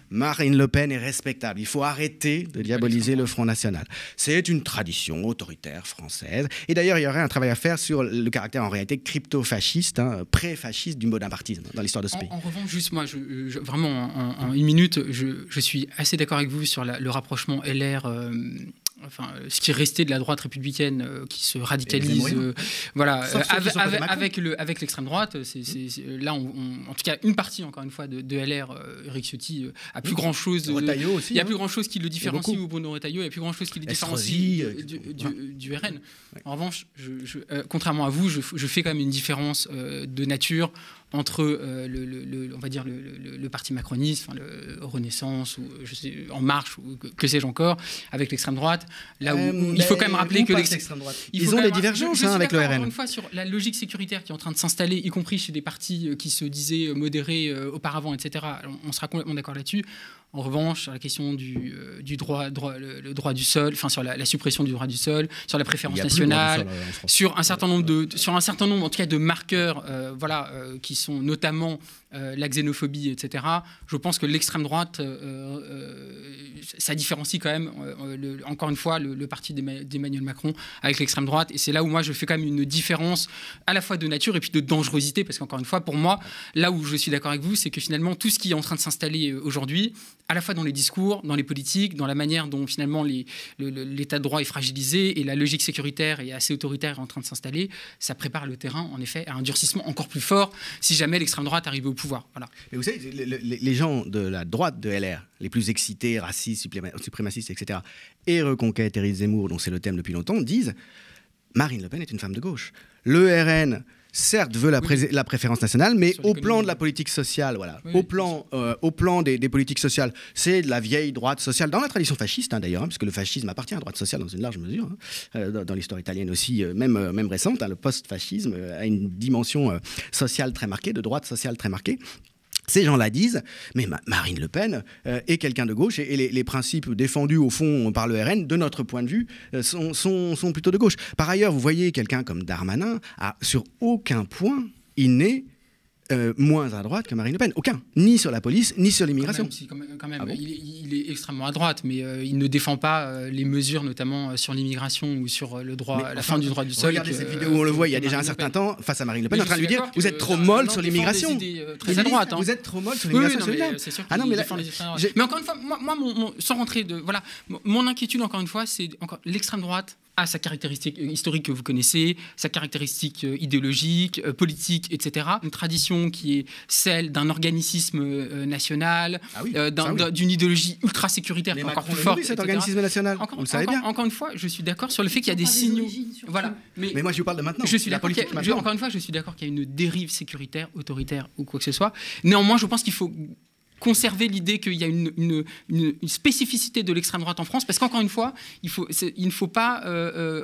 Marine Le Pen est respectable, il faut arrêter de diaboliser le Front National. C'est une tradition autoritaire française, et d'ailleurs il y aurait un travail à faire sur le caractère en réalité crypto-fasciste, pré-fasciste du bonapartisme dans l'histoire de ce pays. En revanche, juste moi, vraiment en une minute, je suis assez d'accord avec vous sur le rapprochement LR. Enfin, ce qui est resté de la droite républicaine qui se radicalise, voilà, avec l'extrême droite, là, en tout cas, une partie, encore une fois, de LR, Éric Ciotti, a plus grand chose. Il y a plus grand chose qui le différencie, ou Bruno Retailleau, il y a plus grand chose qui le différencie du RN. Ouais. En revanche, contrairement à vous, je fais quand même une différence de nature entre on va dire le parti macroniste, enfin, le Renaissance, ou je sais, En Marche, ou que sais-je encore, avec l'extrême droite. Là où il faut quand même rappeler que l'extrême droite, ils ont des divergences avec le RN. Encore une fois, sur la logique sécuritaire qui est en train de s'installer, y compris chez des partis qui se disaient modérés auparavant, etc. On sera complètement d'accord là-dessus. En revanche, sur la question du le droit du sol, enfin sur la suppression du droit du sol, sur la préférence nationale, sur un certain nombre, en tout cas, de marqueurs, qui sont notamment la xénophobie, etc. Je pense que l'extrême droite, ça différencie quand même, encore une fois, le parti d'Emmanuel Macron avec l'extrême droite. Et c'est là où moi je fais quand même une différence à la fois de nature et puis de dangerosité, parce qu'encore une fois, pour moi, là où je suis d'accord avec vous, c'est que finalement tout ce qui est en train de s'installer aujourd'hui, à la fois dans les discours, dans les politiques, dans la manière dont finalement l'état de droit est fragilisé et la logique sécuritaire et assez autoritaire est en train de s'installer, ça prépare le terrain, en effet, à un durcissement encore plus fort si jamais l'extrême droite arrive au pouvoir. Voilà. Mais vous savez, les gens de la droite de LR, les plus excités, racistes, suprémacistes, etc., et Reconquête, Éric Zemmour, dont c'est le thème depuis longtemps, disent Marine Le Pen est une femme de gauche. Le RN, certes, veut la préférence nationale, mais au plan de la politique sociale, voilà, au plan des politiques sociales, c'est de la vieille droite sociale, dans la tradition fasciste d'ailleurs, puisque le fascisme appartient à la droite sociale dans une large mesure, dans l'histoire italienne aussi, même récente, le post-fascisme a une dimension sociale très marquée, de droite sociale très marquée. Ces gens-là disent, mais Marine Le Pen est quelqu'un de gauche et les principes défendus au fond par le RN, de notre point de vue, sont plutôt de gauche. Par ailleurs, vous voyez quelqu'un comme Darmanin, sur aucun point, il n'est moins à droite que Marine Le Pen. Aucun. Ni sur la police, ni sur l'immigration. Quand même. Ah bon, il est extrêmement à droite, mais il ne défend pas les mesures, notamment sur l'immigration ou sur le droit, la fin du droit du sol. Regardez cette vidéo où on le voit il y a déjà un certain temps, face à Marine Le Pen, en train de lui dire « Vous êtes trop molle sur l'immigration. » Très à droite. Vous êtes trop molle sur l'immigration. C'est sûr qu'il défend les extrêmes droites. Mais encore une fois, moi, sans rentrer de... Voilà, mon inquiétude, encore une fois, c'est l'extrême droite a sa caractéristique historique que vous connaissez, sa caractéristique idéologique, politique, etc. Une tradition qui est celle d'un organicisme national, d'une idéologie ultra sécuritaire encore plus forte. Cet organisme national, on le savait bien. Encore une fois, je suis d'accord sur le fait qu'il y a des signaux. Voilà. Mais moi, je vous parle de maintenant. Je suis d'accord. Encore une fois, je suis d'accord qu'il y a une dérive sécuritaire, autoritaire ou quoi que ce soit. Néanmoins, je pense qu'il faut conserver l'idée qu'il y a une spécificité de l'extrême droite en France, parce qu'encore une fois, il ne faut pas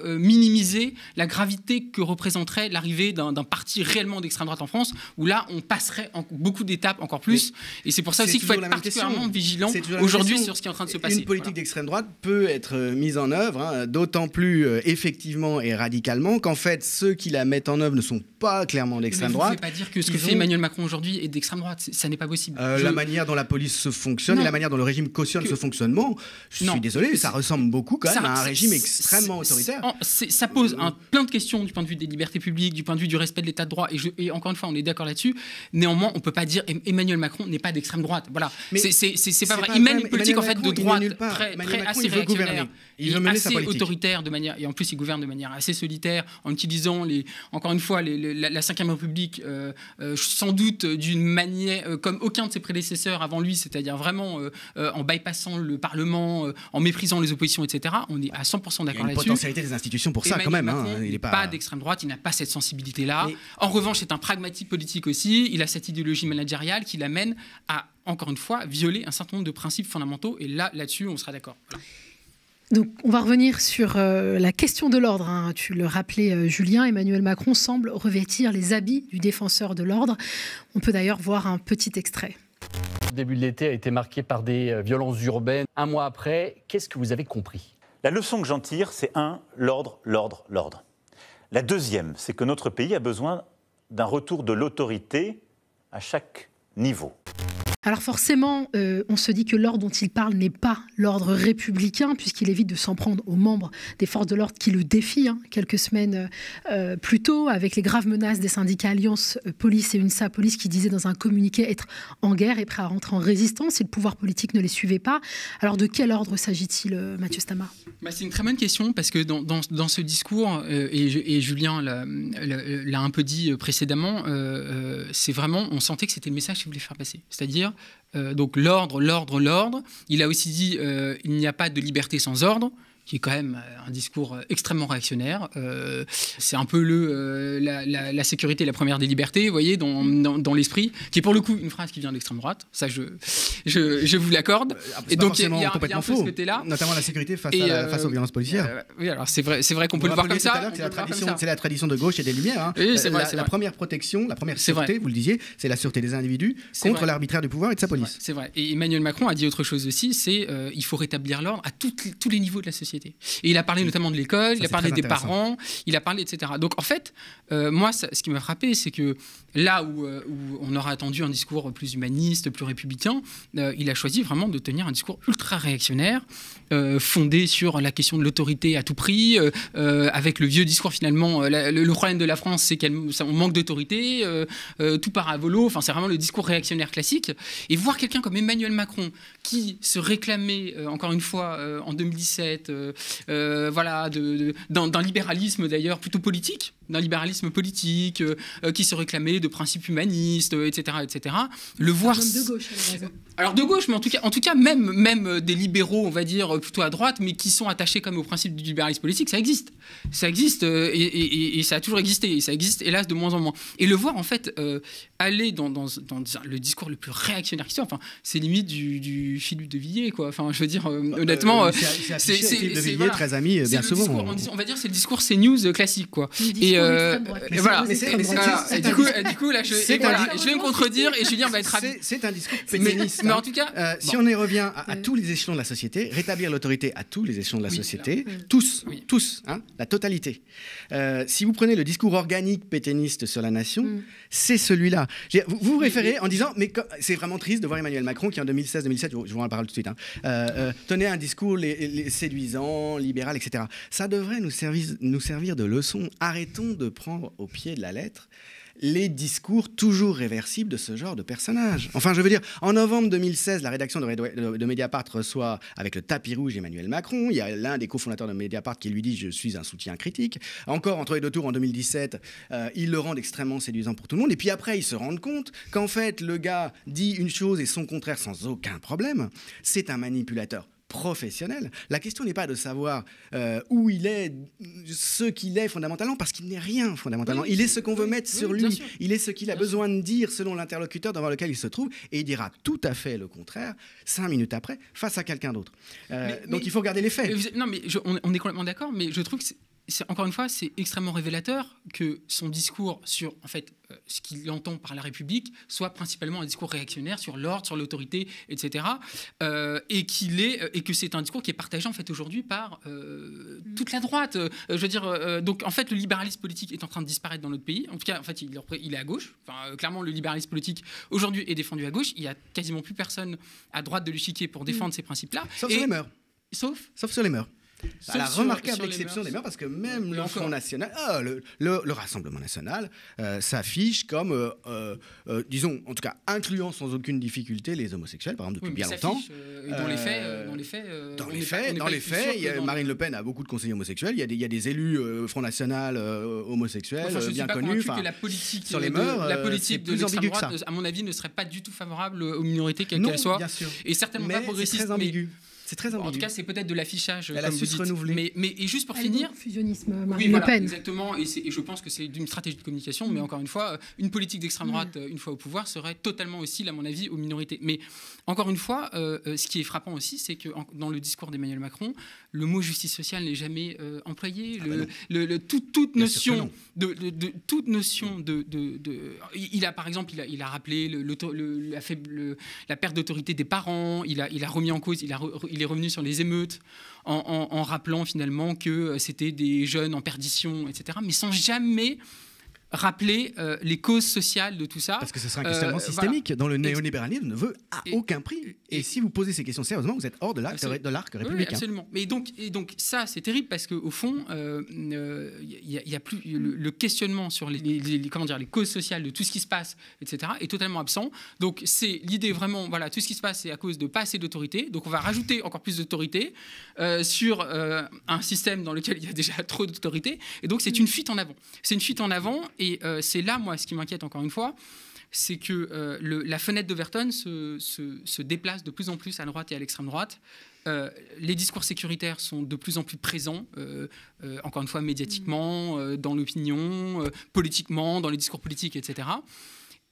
minimiser la gravité que représenterait l'arrivée d'un parti réellement d'extrême droite en France, où là, on passerait beaucoup d'étapes encore plus. Et c'est pour ça aussi qu'il faut être particulièrement vigilant aujourd'hui sur ce qui est en train de se passer. Une politique d'extrême droite peut être mise en œuvre, d'autant plus effectivement et radicalement qu'en fait, ceux qui la mettent en œuvre ne sont pas clairement d'extrême droite. Vous ne pouvez pas dire que ce que fait Emmanuel Macron aujourd'hui est d'extrême droite. Ça n'est pas possible. La manière dont la police se fonctionne et la manière dont le régime cautionne ce fonctionnement, je suis désolé, ça ressemble beaucoup quand même à un régime extrêmement autoritaire. Ça pose plein de questions du point de vue des libertés publiques, du point de vue du respect de l'état de droit, et encore une fois, on est d'accord là-dessus. Néanmoins, on ne peut pas dire Emmanuel Macron n'est pas d'extrême droite. Voilà. C'est pas vrai. Il mène une politique en fait de droite assez réactionnaire et assez autoritaire de manière, et en plus il gouverne de manière assez solitaire en utilisant encore une fois la Ve République sans doute d'une manière comme aucun de ses prédécesseurs précurseur avant lui, c'est-à-dire vraiment en bypassant le Parlement, en méprisant les oppositions, etc. On est à 100% d'accord là-dessus. Il y a une potentialité des institutions pour ça, quand même. Il n'est pas d'extrême droite, il n'a pas cette sensibilité-là. En revanche, c'est un pragmatique politique aussi. Il a cette idéologie managériale qui l'amène à, encore une fois, violer un certain nombre de principes fondamentaux. Et là-dessus, on sera d'accord. Voilà. Donc, on va revenir sur la question de l'ordre. Hein. Tu le rappelais, Julien, Emmanuel Macron semble revêtir les habits du défenseur de l'ordre. On peut d'ailleurs voir un petit extrait. Le début de l'été a été marqué par des violences urbaines. Un mois après, qu'est-ce que vous avez compris ? La leçon que j'en tire, c'est l'ordre, l'ordre, l'ordre. La deuxième, c'est que notre pays a besoin d'un retour de l'autorité à chaque niveau. Alors forcément, on se dit que l'ordre dont il parle n'est pas l'ordre républicain, puisqu'il évite de s'en prendre aux membres des forces de l'ordre qui le défient, quelques semaines plus tôt, avec les graves menaces des syndicats Alliance Police et UNSA Police qui disaient dans un communiqué être en guerre et prêts à rentrer en résistance si le pouvoir politique ne les suivait pas. Alors de quel ordre s'agit-il, Mathieu Stama ? C'est une très bonne question, parce que dans ce discours, et Julien l'a un peu dit précédemment, c'est vraiment, on sentait que c'était le message qu'il voulait faire passer. C'est-à-dire, donc l'ordre, l'ordre, l'ordre. Il a aussi dit il n'y a pas de liberté sans ordre, qui est quand même un discours extrêmement réactionnaire. C'est un peu la sécurité est la première des libertés, vous voyez, dans l'esprit, qui est pour le coup une phrase qui vient de l'extrême droite. Ça, je vous l'accorde. Et donc, il y a un peu ce côté-là. Notamment la sécurité face aux violences policières. Oui, alors c'est vrai qu'on peut le voir comme ça. C'est la tradition de gauche et des Lumières. Oui, c'est vrai, la première protection, la première sûreté, vous le disiez, c'est la sûreté des individus contre l'arbitraire du pouvoir et de sa police. C'est vrai. Et Emmanuel Macron a dit autre chose aussi, c'est il faut rétablir l'ordre à tous les niveaux de la société. Et il a parlé notamment de l'école, il a parlé des parents, il a parlé, etc. Donc en fait, moi, ce qui m'a frappé, c'est que là où on aurait attendu un discours plus humaniste, plus républicain, il a choisi vraiment de tenir un discours ultra réactionnaire, fondé sur la question de l'autorité à tout prix, avec le vieux discours finalement. Le problème de la France, c'est qu'on manque d'autorité, tout part à volo. Enfin, c'est vraiment le discours réactionnaire classique. Et voir quelqu'un comme Emmanuel Macron qui se réclamait, encore une fois, en 2017, voilà, d'un libéralisme d'ailleurs plutôt politique, qui se réclamait de principes humanistes, etc., etc. Le voir. De gauche, alors de gauche, mais en tout cas même des libéraux, on va dire plutôt à droite, mais qui sont attachés comme au principe du libéralisme politique, ça existe et ça a toujours existé, et ça existe hélas de moins en moins. Et le voir en fait aller dans le discours le plus réactionnaire qui soit, enfin c'est limite du Philippe de Villiers, quoi. Enfin je veux dire honnêtement, c'est Philippe de Villiers, très ami, bien souvent. On va dire c'est le discours CNews classique, quoi. Et voilà. Du coup là je vais me contredire et Julien va être ravi. C'est un discours pétainiste. Mais en tout cas, si on y revient à tous les échelons de la société, rétablir l'autorité à tous les échelons de la société, tous, la totalité. Si vous prenez le discours organique pétainiste sur la nation, c'est celui-là. Vous vous référez en disant, mais c'est vraiment triste de voir Emmanuel Macron qui en 2016-2017, je vous en parle tout de suite, tenait un discours séduisant, libéral, etc. Ça devrait nous servir de leçon. Arrêtons de prendre au pied de la lettre les discours toujours réversibles de ce genre de personnages. Enfin, je veux dire, en novembre 2016, la rédaction de Mediapart reçoit avec le tapis rouge Emmanuel Macron. Il y a l'un des cofondateurs de Mediapart qui lui dit « Je suis un soutien critique ». Encore, entre les deux tours, en 2017, ils le rendent extrêmement séduisant pour tout le monde. Et puis après, ils se rendent compte qu'en fait, le gars dit une chose et son contraire sans aucun problème. C'est un manipulateur professionnel. La question n'est pas de savoir où il est, ce qu'il est fondamentalement, parce qu'il n'est rien fondamentalement. Il est ce qu'on veut mettre sur lui. Il est ce qu'il a besoin de dire selon l'interlocuteur devant lequel il se trouve, et il dira tout à fait le contraire 5 minutes après face à quelqu'un d'autre. Donc il faut regarder les faits. On est complètement d'accord, mais je trouve que encore une fois, c'est extrêmement révélateur que son discours sur, en fait, ce qu'il entend par la République soit principalement un discours réactionnaire sur l'ordre, sur l'autorité, etc. Et que c'est un discours qui est partagé en fait aujourd'hui par toute la droite. Je veux dire, donc en fait, le libéralisme politique est en train de disparaître dans notre pays. En tout cas, en fait, il est à gauche. Enfin, clairement, le libéralisme politique aujourd'hui est défendu à gauche. Il y a quasiment plus personne à droite de l'échiquier pour défendre ces principes-là. Sauf sur les mœurs. Sauf sur les mœurs. À la remarquable exception des mœurs, parce que même le Front National, le Rassemblement National s'affiche comme, disons, en tout cas, incluant sans aucune difficulté les homosexuels, par exemple, depuis bien longtemps. Dans les faits, Marine Le Pen a beaucoup de conseillers homosexuels. Il y a des élus Front National homosexuels bien connus. Que la politique sur les mœurs, la politique de l'extrême droite, à mon avis, ne serait pas du tout favorable aux minorités, quelles qu'elles soient, et certainement pas progressiste. C'est très ambigu. C'est très ambigu. En tout cas, c'est peut-être de l'affichage. Elle a su se renouveler. Mais et juste pour finir, fusionnisme, Marine Le Pen. Exactement. Et je pense que c'est d'une stratégie de communication. Mais encore une fois, une politique d'extrême droite, une fois au pouvoir, serait totalement hostile, à mon avis, aux minorités. Mais encore une fois, ce qui est frappant aussi, c'est que dans le discours d'Emmanuel Macron, le mot justice sociale n'est jamais employé. Toute notion il a par exemple, il a rappelé la perte d'autorité des parents. Il a remis en cause. Il est revenu sur les émeutes en rappelant finalement que c'était des jeunes en perdition, etc. Mais sans jamais rappeler les causes sociales de tout ça. Parce que ce serait un questionnement systémique dont le néolibéralisme ne veut à aucun prix. Et si vous posez ces questions sérieusement, vous êtes hors de l'arc républicain. Oui, absolument. Mais donc ça, c'est terrible parce qu'au fond, il y a plus le questionnement sur les causes sociales de tout ce qui se passe, etc., est totalement absent. Donc c'est l'idée vraiment, voilà, tout ce qui se passe, c'est à cause de pas assez d'autorité. Donc on va rajouter encore plus d'autorité sur un système dans lequel il y a déjà trop d'autorité. Et donc c'est une fuite en avant. C'est une fuite en avant. Et c'est là, moi, ce qui m'inquiète encore une fois, c'est que la fenêtre d'Overton se déplace de plus en plus à droite et à l'extrême droite. Les discours sécuritaires sont de plus en plus présents, encore une fois, médiatiquement, dans l'opinion, politiquement, dans les discours politiques, etc.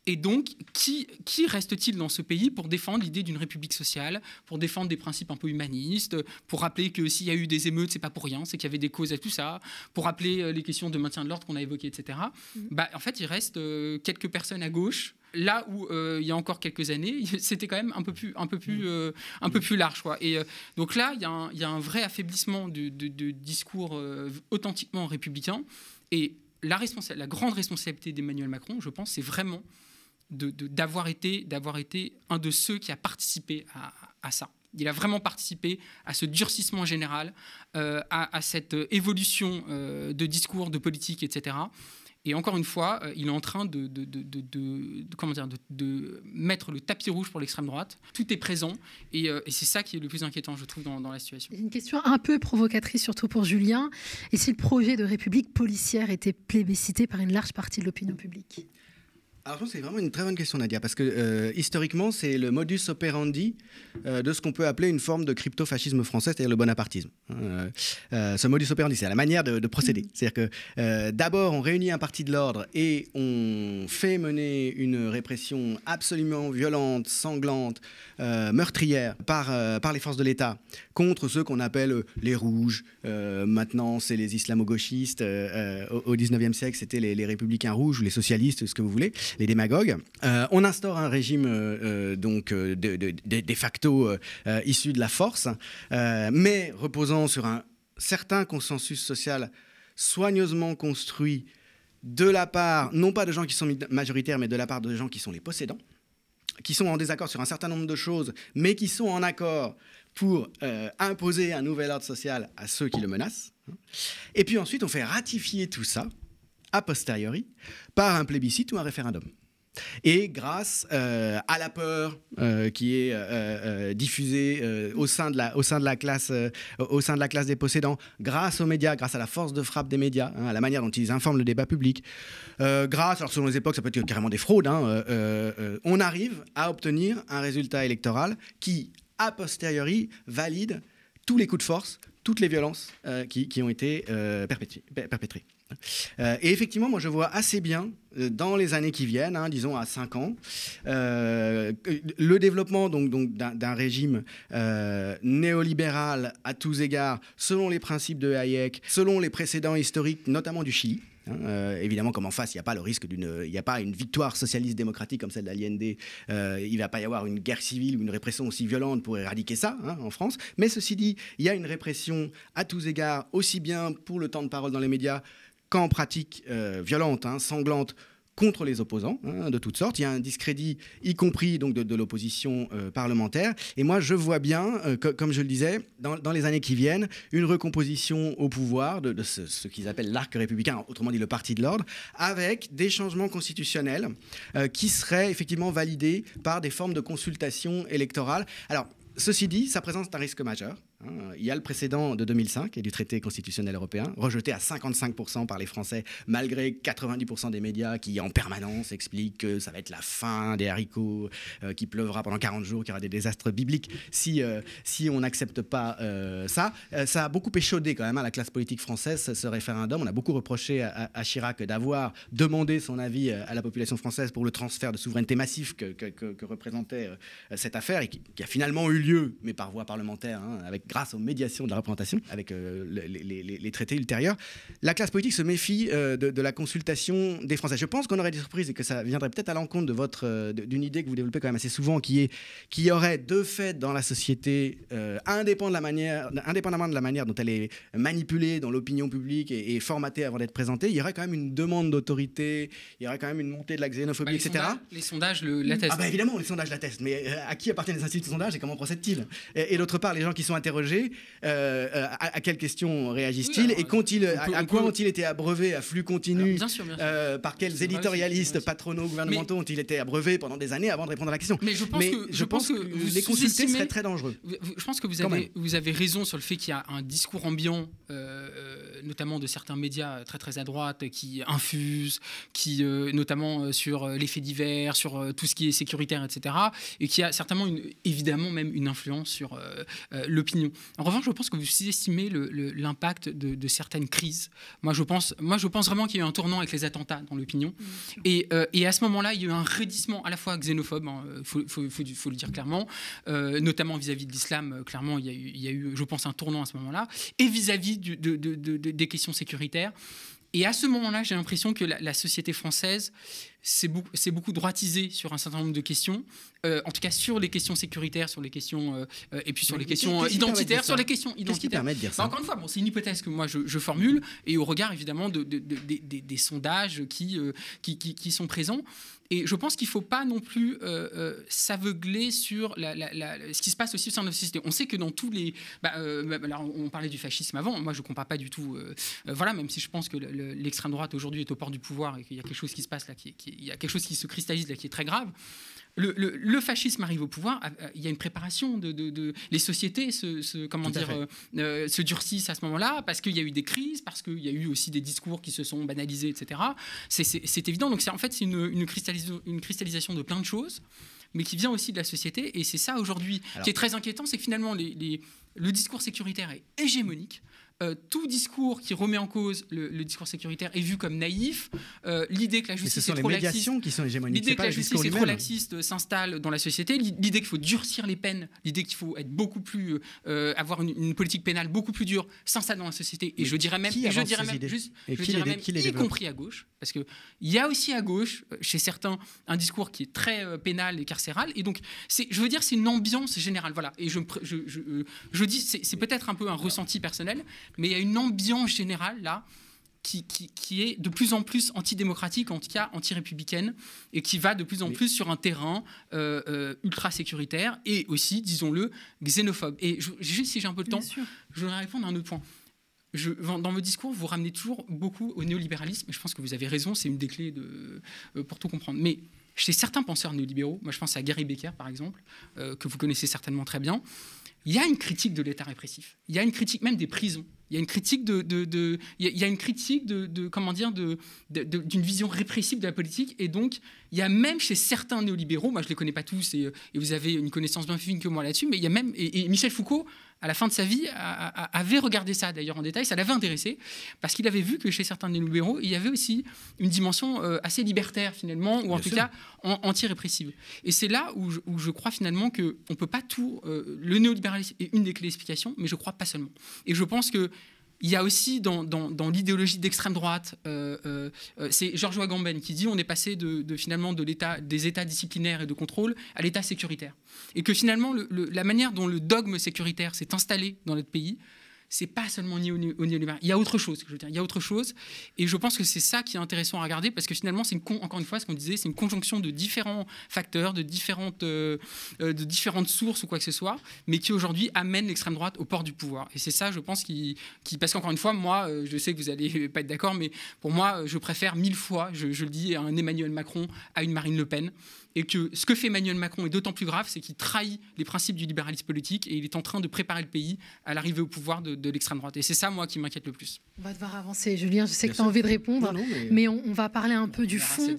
Et donc, qui reste-t-il dans ce pays pour défendre l'idée d'une république sociale, pour défendre des principes un peu humanistes, pour rappeler que s'il y a eu des émeutes, c'est pas pour rien, c'est qu'il y avait des causes à tout ça, pour rappeler les questions de maintien de l'ordre qu'on a évoquées, etc. En fait, il reste quelques personnes à gauche, là où il y a encore quelques années, c'était quand même un peu plus large, quoi. Et donc là, il y a un vrai affaiblissement de discours authentiquement républicain. Et la grande responsabilité d'Emmanuel Macron, je pense, c'est vraiment d'avoir été un de ceux qui a participé à ça. Il a vraiment participé à ce durcissement général, à cette évolution de discours, de politique, etc. Et encore une fois, il est en train de mettre le tapis rouge pour l'extrême droite. Tout est présent et c'est ça qui est le plus inquiétant, je trouve, dans la situation. Une question un peu provocatrice, surtout pour Julien. Et si le projet de république policière était plébiscité par une large partie de l'opinion publique ? Alors, je pense que c'est vraiment une très bonne question, Nadia, parce que historiquement, c'est le modus operandi de ce qu'on peut appeler une forme de crypto-fascisme français, c'est-à-dire le bonapartisme. Ce modus operandi, c'est la manière de procéder. C'est-à-dire que d'abord, on réunit un parti de l'ordre et on fait mener une répression absolument violente, sanglante, meurtrière par les forces de l'État contre ceux qu'on appelle les rouges. Maintenant, c'est les islamo-gauchistes. Au 19e siècle, c'était les républicains rouges ou les socialistes, ce que vous voulez. Les démagogues. On instaure un régime de facto issu de la force, mais reposant sur un certain consensus social soigneusement construit de la part, non pas de gens qui sont majoritaires, mais de la part de gens qui sont les possédants, qui sont en désaccord sur un certain nombre de choses, mais qui sont en accord pour imposer un nouvel ordre social à ceux qui le menacent. Et puis ensuite, on fait ratifier tout ça a posteriori, par un plébiscite ou un référendum. Et grâce à la peur qui est diffusée au sein de la classe des possédants, grâce aux médias, grâce à la force de frappe des médias, à la manière dont ils informent le débat public, alors selon les époques, ça peut être carrément des fraudes, on arrive à obtenir un résultat électoral qui, a posteriori, valide tous les coups de force, toutes les violences qui ont été perpétrées. Et effectivement, moi je vois assez bien, dans les années qui viennent, disons à 5 ans, le développement donc d'un régime néolibéral à tous égards, selon les principes de Hayek, selon les précédents historiques, notamment du Chili. Évidemment, comme en face, il n'y a pas le risque il n'y a pas une victoire socialiste démocratique comme celle d'Allende. Il ne va pas y avoir une guerre civile ou une répression aussi violente pour éradiquer ça en France. Mais ceci dit, il y a une répression à tous égards, aussi bien pour le temps de parole dans les médias qu'en pratique violente, sanglante, contre les opposants, de toutes sortes. Il y a un discrédit, y compris donc de l'opposition parlementaire. Et moi, je vois bien, comme je le disais, dans les années qui viennent, une recomposition au pouvoir de ce qu'ils appellent l'arc républicain, autrement dit le parti de l'ordre, avec des changements constitutionnels qui seraient effectivement validés par des formes de consultation électorale. Alors, ceci dit, ça présente un risque majeur. Il y a le précédent de 2005 et du traité constitutionnel européen, rejeté à 55% par les Français, malgré 90% des médias qui, en permanence, expliquent que ça va être la fin des haricots, qu'il pleuvra pendant 40 jours, qu'il y aura des désastres bibliques si on n'accepte pas ça. Ça a beaucoup échaudé quand même la classe politique française, ce référendum. On a beaucoup reproché à Chirac d'avoir demandé son avis à la population française pour le transfert de souveraineté massif que représentait cette affaire et qui a finalement eu lieu, mais par voie parlementaire, grâce aux médiations de la représentation, avec les traités ultérieurs. La classe politique se méfie de la consultation des Français. Je pense qu'on aurait des surprises et que ça viendrait peut-être à l'encontre d'une idée que vous développez quand même assez souvent, qu'il y aurait de fait dans la société, indépendamment de la manière dont elle est manipulée dans l'opinion publique et formatée avant d'être présentée, il y aurait quand même une demande d'autorité, il y aurait quand même une montée de la xénophobie, etc. Les sondages l'attestent. Évidemment, les sondages l'attestent, mais à qui appartiennent les instituts de sondage et comment procèdent-ils? Et d'autre part, les gens qui sont interrogés, à quelles questions réagissent-ils et à quoi ont-ils été abreuvés à flux continu? Bien sûr. Par quels éditorialistes patronaux gouvernementaux ont-ils été abreuvés pendant des années avant de répondre à la question? Mais je pense que les consulter serait très dangereux. Je pense que vous avez raison sur le fait qu'il y a un discours ambiant, notamment de certains médias très très à droite, qui infusent, notamment sur les faits divers, sur tout ce qui est sécuritaire, etc. Et qui a certainement évidemment même une influence sur l'opinion. En revanche, je pense que vous sous-estimez l'impact de certaines crises. Moi, je pense vraiment qu'il y a eu un tournant avec les attentats dans l'opinion. Et à ce moment-là, il y a eu un raidissement à la fois xénophobe, faut le dire clairement, notamment vis-à-vis de l'islam. Clairement, il y a eu, je pense, un tournant à ce moment-là, et vis-à-vis des questions sécuritaires. Et à ce moment-là, j'ai l'impression que la société française s'est beaucoup droitisée sur un certain nombre de questions, en tout cas sur les questions sécuritaires, sur les questions et puis sur les questions identitaires, sur les questions identitaires. Qu'est-ce qui permet de dire ça? Encore une fois, c'est une hypothèse que moi je formule et au regard évidemment des sondages qui sont présents. Et je pense qu'il ne faut pas non plus s'aveugler sur ce qui se passe aussi au sein de la société. On sait que dans tous les... on parlait du fascisme avant. Moi, je ne compare pas du tout... même si je pense que l'extrême droite aujourd'hui est au port du pouvoir et qu'il y a quelque chose qui se passe là, il y a quelque chose qui se cristallise là, qui est très grave. Le fascisme arrive au pouvoir, il y a une préparation les sociétés se durcissent à ce moment-là parce qu'il y a eu des crises, parce qu'il y a eu aussi des discours qui se sont banalisés, etc. C'est évident. Donc en fait, c'est une cristallisation de plein de choses, mais qui vient aussi de la société. Et c'est ça aujourd'hui qui est très inquiétant, c'est que finalement le discours sécuritaire est hégémonique. Tout discours qui remet en cause le discours sécuritaire est vu comme naïf. L'idée que la justice est trop laxiste, l'idée que la justice est trop laxiste s'installe dans la société. L'idée qu'il faut durcir les peines, l'idée qu'il faut être beaucoup plus avoir une politique pénale beaucoup plus dure s'installe dans la société. Et je dirais même, y compris à gauche, parce que il y a aussi à gauche chez certains un discours qui est très pénal et carcéral. Et donc je veux dire c'est une ambiance générale. Voilà. Et je dis c'est peut-être un peu un ressenti personnel. Mais il y a une ambiance générale, là, qui est de plus en plus antidémocratique, en tout cas anti-républicaine, et qui va de plus en plus sur un terrain ultra-sécuritaire et aussi, disons-le, xénophobe. Et juste si j'ai un peu de temps, je voudrais répondre à un autre point. Dans vos discours, vous ramenez toujours beaucoup au néolibéralisme, et je pense que vous avez raison, c'est une des clés pour tout comprendre. Mais chez certains penseurs néolibéraux, moi je pense à Gary Becker, par exemple, que vous connaissez certainement très bien, il y a une critique de l'État répressif. Il y a une critique même des prisons. Il y a une critique d'une vision répressive de la politique. Et donc, il y a même chez certains néolibéraux, moi je ne les connais pas tous et vous avez une connaissance bien fine que moi là-dessus, mais il y a même, et Michel Foucault, à la fin de sa vie, avait regardé ça d'ailleurs en détail, ça l'avait intéressé, parce qu'il avait vu que chez certains néolibéraux, il y avait aussi une dimension assez libertaire finalement, ou en tout cas anti-répressive. Et c'est là où je crois finalement qu'on ne peut pas tout... le néolibéralisme est une des clés d'explication, mais je ne crois pas seulement. Et je pense que il y a aussi dans l'idéologie d'extrême droite, c'est Georges Agamben qui dit on est passé finalement des états disciplinaires et de contrôle à l'état sécuritaire. Et que finalement, la manière dont le dogme sécuritaire s'est installé dans notre pays, c'est pas seulement lié au néolibéralisme. Il y a autre chose, je veux dire. Il y a autre chose. Et je pense que c'est ça qui est intéressant à regarder, parce que finalement, encore une fois, ce qu'on disait, c'est une conjonction de différents facteurs, de différentes sources ou quoi que ce soit, mais qui aujourd'hui amène l'extrême droite au port du pouvoir. Et c'est ça, je pense, parce qu'encore une fois, moi, je sais que vous allez pas être d'accord, mais pour moi, je préfère 1000 fois, je le dis, un Emmanuel Macron à une Marine Le Pen. Et que ce que fait Emmanuel Macron est d'autant plus grave, c'est qu'il trahit les principes du libéralisme politique et il est en train de préparer le pays à l'arrivée au pouvoir de l'extrême droite. Et c'est ça, moi, qui m'inquiète le plus. On va devoir avancer, Julien. Je sais que tu as envie de répondre, mais on va parler un peu du fond.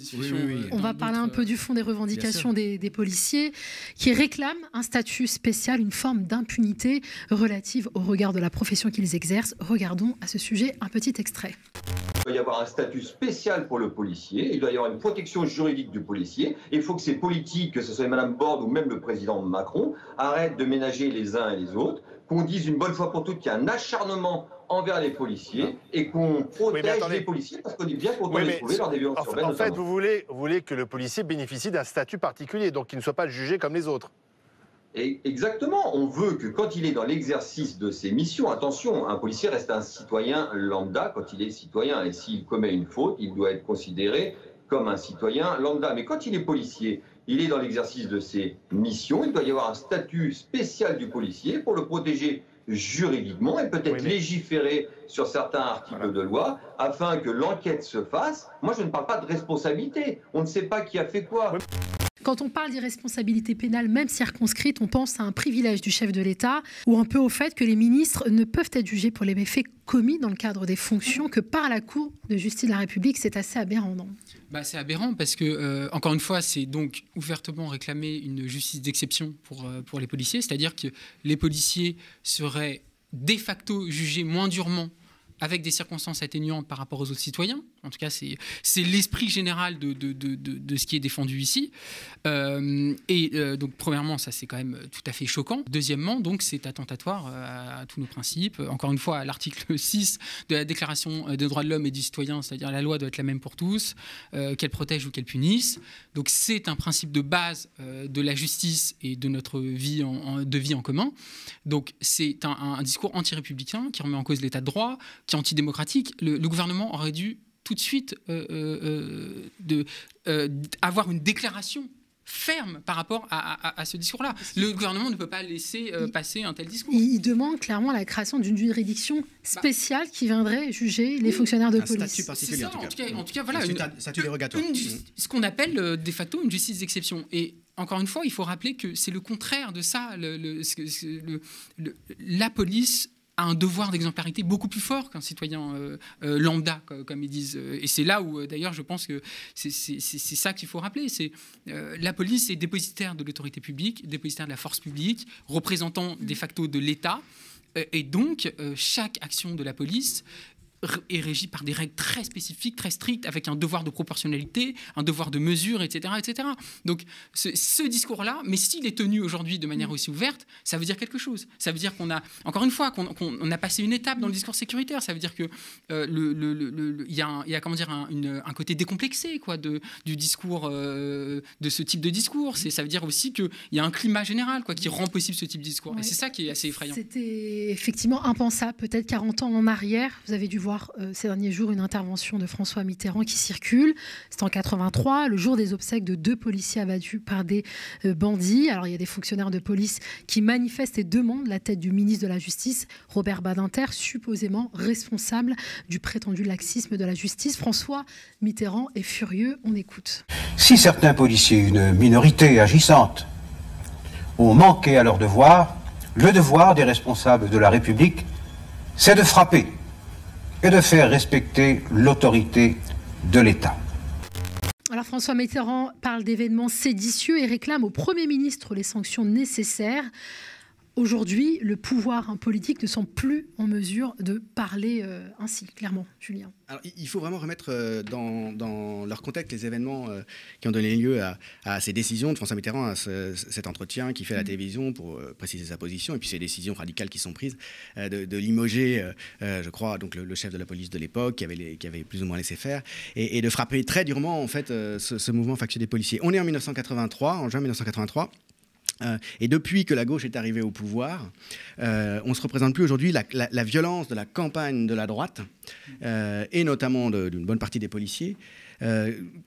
On va parler un peu du fond des revendications des policiers qui réclament un statut spécial, une forme d'impunité relative au regard de la profession qu'ils exercent. Regardons à ce sujet un petit extrait. Il doit y avoir un statut spécial pour le policier, il doit y avoir une protection juridique du policier, et il faut que ces politiques, que ce soit Mme Borne ou même le président Macron, arrêtent de ménager les uns et les autres, qu'on dise une bonne fois pour toutes qu'il y a un acharnement envers les policiers et qu'on protège les policiers, parce qu'on est bien content de les trouver lors des violences urbaines. En fait, vous voulez que le policier bénéficie d'un statut particulier, donc qu'il ne soit pas jugé comme les autres. Et exactement, on veut que quand il est dans l'exercice de ses missions, attention, un policier reste un citoyen lambda quand il est citoyen, et s'il commet une faute, il doit être considéré comme un citoyen lambda. Mais quand il est policier, il est dans l'exercice de ses missions, il doit y avoir un statut spécial du policier pour le protéger juridiquement et peut-être légiférer sur certains articles de loi afin que l'enquête se fasse. Moi, je ne parle pas de responsabilité, on ne sait pas qui a fait quoi. Quand on parle d'irresponsabilité pénale, même circonscrite, on pense à un privilège du chef de l'État ou un peu au fait que les ministres ne peuvent être jugés pour les méfaits commis dans le cadre des fonctions que par la Cour de justice de la République. C'est assez aberrant, non ? C'est aberrant parce que, encore une fois, c'est donc ouvertement réclamer une justice d'exception pour les policiers, c'est-à-dire que les policiers seraient de facto jugés moins durement avec des circonstances atténuantes par rapport aux autres citoyens. En tout cas, c'est l'esprit général de ce qui est défendu ici. Donc, premièrement, ça, c'est quand même tout à fait choquant. Deuxièmement, donc, c'est attentatoire à tous nos principes. Encore une fois, à l'article 6 de la Déclaration des droits de l'homme et du citoyen, c'est-à-dire la loi doit être la même pour tous, qu'elle protège ou qu'elle punisse. Donc, c'est un principe de base de la justice et de notre vie en commun. Donc, c'est un discours anti-républicain qui remet en cause l'état de droit, qui est antidémocratique. Le gouvernement aurait dû tout de suite avoir une déclaration ferme par rapport à ce discours-là. Le gouvernement ne peut pas laisser passer un tel discours. Il demande clairement la création d'une juridiction spéciale qui viendrait juger les fonctionnaires de police. Un statut particulier, en tout cas, voilà. Un statut dérogatoire. Ce qu'on appelle de facto une justice d'exception. Et encore une fois, il faut rappeler que c'est le contraire de ça. La police a un devoir d'exemplarité beaucoup plus fort qu'un citoyen lambda, comme ils disent. Et c'est là où, d'ailleurs, je pense que c'est ça qu'il faut rappeler. La police est dépositaire de l'autorité publique, dépositaire de la force publique, représentant de facto de l'État. Et donc, chaque action de la police est régie par des règles très spécifiques, très strictes, avec un devoir de proportionnalité, un devoir de mesure, etc. etc. Donc, ce discours-là, mais s'il est tenu aujourd'hui de manière aussi ouverte, ça veut dire quelque chose. Ça veut dire qu'on a, encore une fois, qu'on a passé une étape dans le discours sécuritaire. Ça veut dire qu'il y a comment dire, un côté décomplexé du discours, de ce type de discours. Ça veut dire aussi qu'il y a un climat général qui rend possible ce type de discours. Ouais. Et c'est ça qui est assez effrayant. C'était effectivement impensable, peut-être 40 ans en arrière. Vous avez dû voir ces derniers jours une intervention de François Mitterrand qui circule. C'est en 83, le jour des obsèques de 2 policiers abattus par des bandits. Alors il y a des fonctionnaires de police qui manifestent et demandent la tête du ministre de la Justice, Robert Badinter, supposément responsable du prétendu laxisme de la justice. François Mitterrand est furieux, on écoute. Si certains policiers, une minorité agissante, ont manqué à leur devoir, le devoir des responsables de la République, c'est de frapper et de faire respecter l'autorité de l'État. Alors François Mitterrand parle d'événements séditieux et réclame au Premier ministre les sanctions nécessaires. Aujourd'hui, le pouvoir politique ne semble plus en mesure de parler ainsi, clairement, Julien. Alors, il faut vraiment remettre dans leur contexte les événements qui ont donné lieu à ces décisions de François Mitterrand, à cet entretien qu'il fait à la télévision pour préciser sa position, et puis ces décisions radicales qui sont prises de limoger, je crois, donc le chef de la police de l'époque, qui avait plus ou moins laissé faire, et de frapper très durement, en fait, ce mouvement factieux des policiers. On est en 1983, en juin 1983. Et depuis que la gauche est arrivée au pouvoir, on ne se représente plus aujourd'hui la violence de la campagne de la droite, et notamment d'une bonne partie des policiers,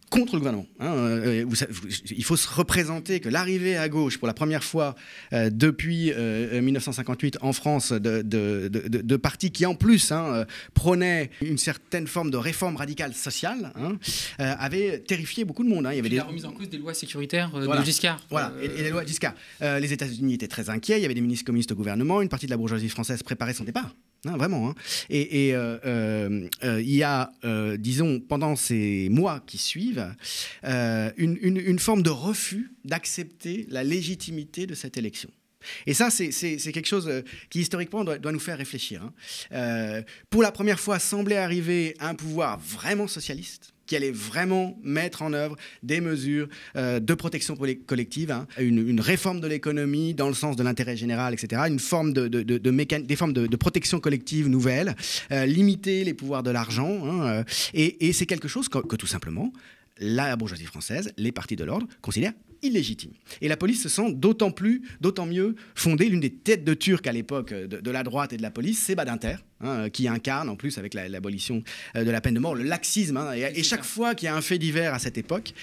contre le gouvernement. Il faut se représenter que l'arrivée à gauche, pour la première fois depuis 1958 en France, de partis qui en plus prônaient une certaine forme de réforme radicale sociale, avait terrifié beaucoup de monde. Il y avait la remise en cause des lois sécuritaires de Giscard. Voilà, et les lois de Giscard. Les États-Unis étaient très inquiets, il y avait des ministres communistes au gouvernement, une partie de la bourgeoisie française préparait son départ. Vraiment. Et il y a, disons, pendant ces mois qui suivent, une forme de refus d'accepter la légitimité de cette élection. Et ça, c'est quelque chose qui, historiquement, doit nous faire réfléchir. Pour la première fois, semblait arriver un pouvoir vraiment socialiste, qui allait vraiment mettre en œuvre des mesures de protection collective, une réforme de l'économie dans le sens de l'intérêt général, etc., une forme des formes de protection collective nouvelles, limiter les pouvoirs de l'argent, et c'est quelque chose que tout simplement la bourgeoisie française, les partis de l'ordre, considèrent illégitime. Et la police se sent d'autant mieux fondée. L'une des têtes de Turc à l'époque de la droite et de la police, c'est Badinter, qui incarne en plus avec l'abolition de la peine de mort le laxisme. Et chaque fois qu'il y a un fait divers à cette époque,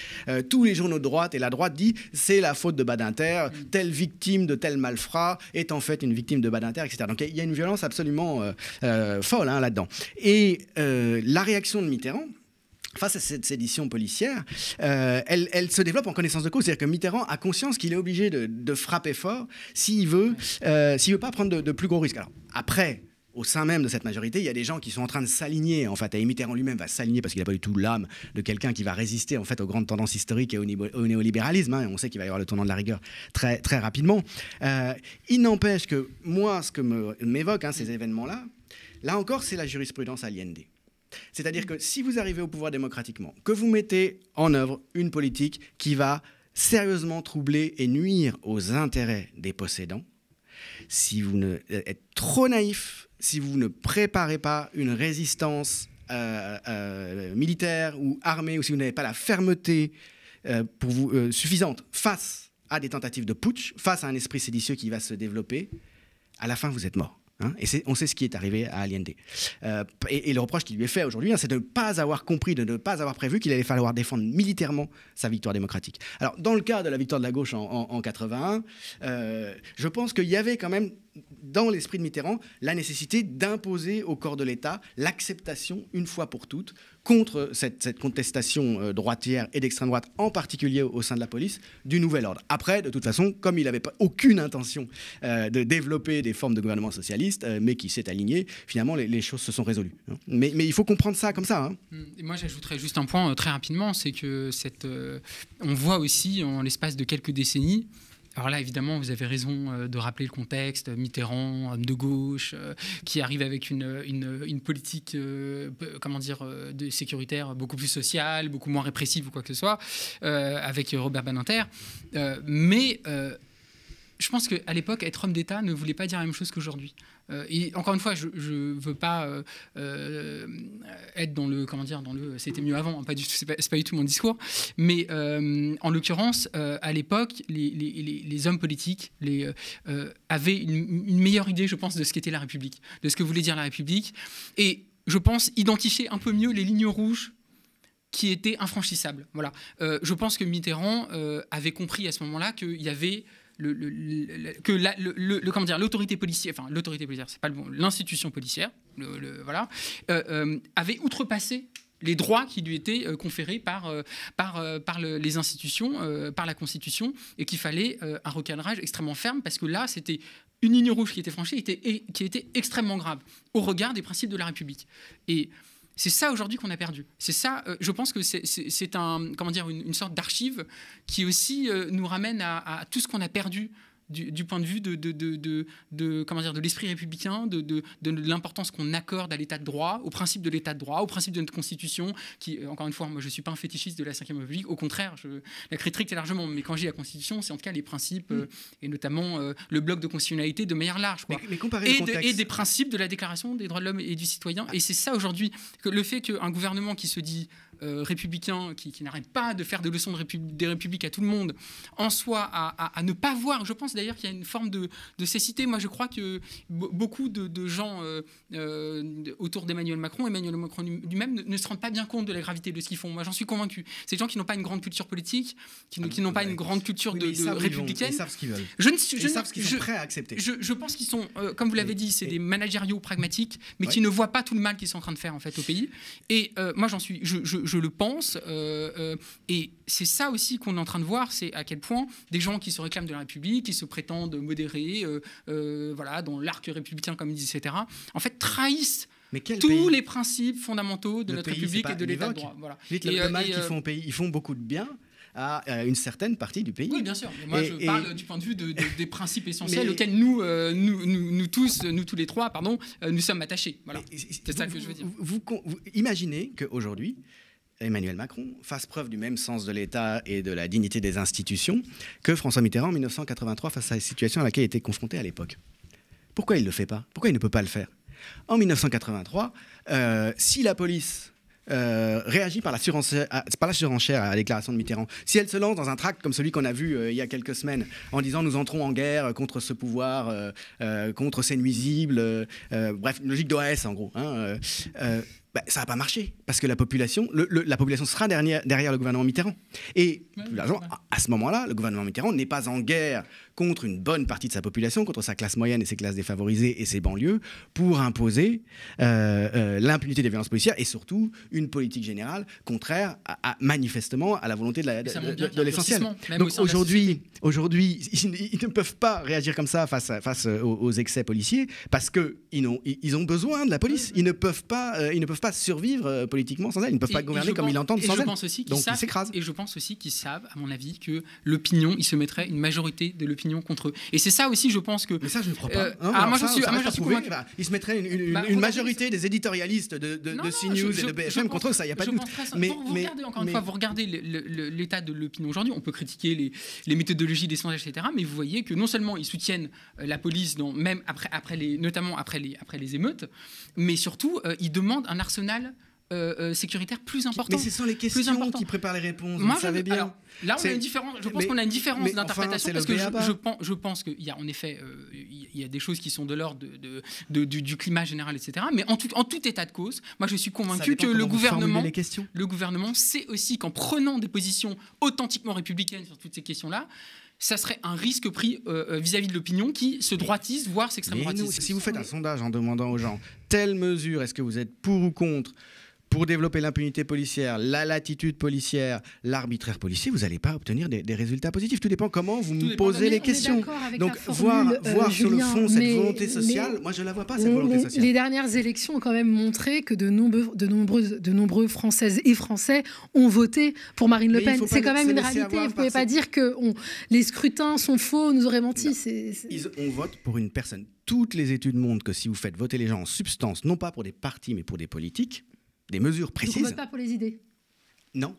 tous les journaux de droite et la droite dit c'est la faute de Badinter, telle victime de tel malfrat est en fait une victime de Badinter, etc. Donc il y a une violence absolument folle là-dedans. Et la réaction de Mitterrand face à cette sédition policière, elle se développe en connaissance de cause. C'est-à-dire que Mitterrand a conscience qu'il est obligé de frapper fort s'il veut pas prendre de plus gros risques. Alors, après, au sein même de cette majorité, il y a des gens qui sont en train de s'aligner. En fait, et Mitterrand lui-même va s'aligner parce qu'il n'a pas du tout l'âme de quelqu'un qui va résister en fait aux grandes tendances historiques et au néolibéralisme. Et on sait qu'il va y avoir le tournant de la rigueur très, très rapidement. Il n'empêche que moi, ce que m'évoquent ces événements-là, là encore, c'est la jurisprudence Allende. C'est-à-dire que si vous arrivez au pouvoir démocratiquement, que vous mettez en œuvre une politique qui va sérieusement troubler et nuire aux intérêts des possédants, si vous êtes trop naïf, si vous ne préparez pas une résistance militaire ou armée, ou si vous n'avez pas la fermeté suffisante face à des tentatives de putsch, face à un esprit séditieux qui va se développer, à la fin, vous êtes mort. Et on sait ce qui est arrivé à Allende. Et le reproche qui lui est fait aujourd'hui, c'est de ne pas avoir compris, de ne pas avoir prévu qu'il allait falloir défendre militairement sa victoire démocratique. Alors, dans le cas de la victoire de la gauche en 81, je pense qu'il y avait quand même, dans l'esprit de Mitterrand, la nécessité d'imposer au corps de l'État l'acceptation, une fois pour toutes, contre cette contestation droitière et d'extrême droite, en particulier au sein de la police, du nouvel ordre. Après, de toute façon, comme il n'avait aucune intention de développer des formes de gouvernement socialiste, mais qui s'est aligné, finalement, les choses se sont résolues. Mais il faut comprendre ça comme ça. Et moi, j'ajouterais juste un point très rapidement, c'est que on voit aussi, en l'espace de quelques décennies, alors là, évidemment, vous avez raison de rappeler le contexte. Mitterrand, homme de gauche, qui arrive avec une politique, de sécuritaire beaucoup plus sociale, beaucoup moins répressive ou quoi que ce soit, avec Robert Badinter. Mais je pense qu'à l'époque, être homme d'État ne voulait pas dire la même chose qu'aujourd'hui. Et encore une fois, je veux pas être dans le c'était mieux avant, pas du tout, c'est pas du tout mon discours, mais en l'occurrence, à l'époque, les hommes politiques avaient une meilleure idée, je pense, de ce qu'était la République, de ce que voulait dire la République, et je pense identifier un peu mieux les lignes rouges qui étaient infranchissables. Voilà. Je pense que Mitterrand avait compris à ce moment-là qu'il y avait l'autorité policière, c'est pas le bon, l'institution policière, avait outrepassé les droits qui lui étaient conférés par les institutions, par la Constitution, et qu'il fallait un recadrage extrêmement ferme, parce que là, c'était une ligne rouge qui était franchie, qui était extrêmement grave au regard des principes de la République. Et c'est ça aujourd'hui qu'on a perdu. C'est ça, je pense que c'est une sorte d'archive qui aussi nous ramène à tout ce qu'on a perdu du point de vue de l'esprit républicain, de l'importance qu'on accorde à l'état de droit, au principe de l'état de droit, au principe de notre Constitution, qui, encore une fois, moi je ne suis pas un fétichiste de la Ve République, au contraire, je la critique très largement, mais quand je dis la Constitution, c'est en tout cas les principes, et notamment le bloc de constitutionnalité de manière large, quoi. Et des principes de la Déclaration des droits de l'homme et du citoyen. Et c'est ça aujourd'hui, que le fait qu'un gouvernement qui se dit républicains qui n'arrêtent pas de faire des leçons des républiques à tout le monde, en soi, à ne pas voir. Je pense d'ailleurs qu'il y a une forme de cécité. Moi, je crois que beaucoup de gens autour d'Emmanuel Macron lui-même ne se rendent pas bien compte de la gravité de ce qu'ils font. Moi, j'en suis convaincu. C'est des gens qui n'ont pas une grande culture politique, qui n'ont pas une grande culture républicaine. Ils savent ce qu'ils veulent. Ils savent ce qu'ils sont prêts à accepter. Je pense qu'ils sont, comme vous l'avez dit, c'est des managériaux pragmatiques, mais qui ne voient pas tout le mal qu'ils sont en train de faire en fait au pays. Et moi, je le pense. Et c'est ça aussi qu'on est en train de voir, c'est à quel point des gens qui se réclament de la République, qui se prétendent modérés, voilà, dans l'arc républicain, comme ils disent, etc., en fait, trahissent tous les principes fondamentaux de notre République et de l'État de droit. Voilà. Le mal qu'ils font au pays, ils font beaucoup de bien à une certaine partie du pays. Oui, bien sûr. Mais moi, je parle du point de vue des principes essentiels auxquels nous tous les trois, nous sommes attachés. Voilà. C'est ça que je veux dire. Vous imaginez qu'aujourd'hui, Emmanuel Macron fasse preuve du même sens de l'État et de la dignité des institutions que François Mitterrand en 1983 face à la situation à laquelle il était confronté à l'époque. Pourquoi il ne le fait pas? Pourquoi il ne peut pas le faire? En 1983, si la police réagit par la surenchère à la déclaration de Mitterrand, si elle se lance dans un tract comme celui qu'on a vu il y a quelques semaines en disant nous entrons en guerre contre ce pouvoir, contre ces nuisibles, bref, une logique d'OAS en gros, ça n'a pas marché parce que la population sera derrière le gouvernement Mitterrand. Et à ce moment-là, le gouvernement Mitterrand n'est pas en guerre contre une bonne partie de sa population, contre sa classe moyenne et ses classes défavorisées et ses banlieues, pour imposer l'impunité des violences policières et surtout une politique générale contraire manifestement à la volonté de l'essentiel. Donc aujourd'hui, ils ne peuvent pas réagir comme ça face aux excès policiers parce qu'ils ont besoin de la police. Ils ne peuvent pas survivre politiquement sans elle. Ils ne peuvent pas gouverner comme ils l'entendent sans elle. Donc ils s'écrasent. Et je pense aussi qu'ils savent, à mon avis, que l'opinion, ils se mettraient une majorité de l'opinion contre eux. Et c'est ça aussi, je pense que... Mais ça, je ne crois pas. Moi, j'en suis convaincu. Ils se mettraient une majorité des éditorialistes de CNews et de BFM contre eux, ça, il n'y a pas de doute. Vous regardez l'état de l'opinion aujourd'hui, on peut critiquer les méthodologies des sondages, etc., mais vous voyez que non seulement ils soutiennent la police, même notamment après les émeutes, mais surtout, ils demandent un arsenal sécuritaire plus important. Mais ce sont les questions qui préparent les réponses, vous le savez bien. Alors, là, on a une différence. Je pense qu'on a une différence d'interprétation parce que je pense qu'il y a en effet il y a des choses qui sont de l'ordre du climat général, etc. Mais en tout état de cause, moi je suis convaincu que le gouvernement sait aussi qu'en prenant des positions authentiquement républicaines sur toutes ces questions-là, ça serait un risque pris vis-à-vis de l'opinion qui se droitise, voire s'extrême droitise. Si vous faites un sondage en demandant aux gens telle mesure, est-ce que vous êtes pour ou contre pour développer l'impunité policière, la latitude policière, l'arbitraire policier, vous n'allez pas obtenir des résultats positifs. Tout dépend comment vous me posez les questions. Donc voir sur le fond cette volonté sociale, moi je ne la vois pas, cette volonté sociale. Les dernières élections ont quand même montré que de nombreux Françaises et Français ont voté pour Marine Le Pen. C'est quand même une réalité. Vous ne pouvez pas dire que les scrutins sont faux, nous auraient menti. On vote pour une personne. Toutes les études montrent que si vous faites voter les gens en substance, non pas pour des partis mais pour des politiques, des mesures précises. Donc on ne vote pas pour les idées? Non.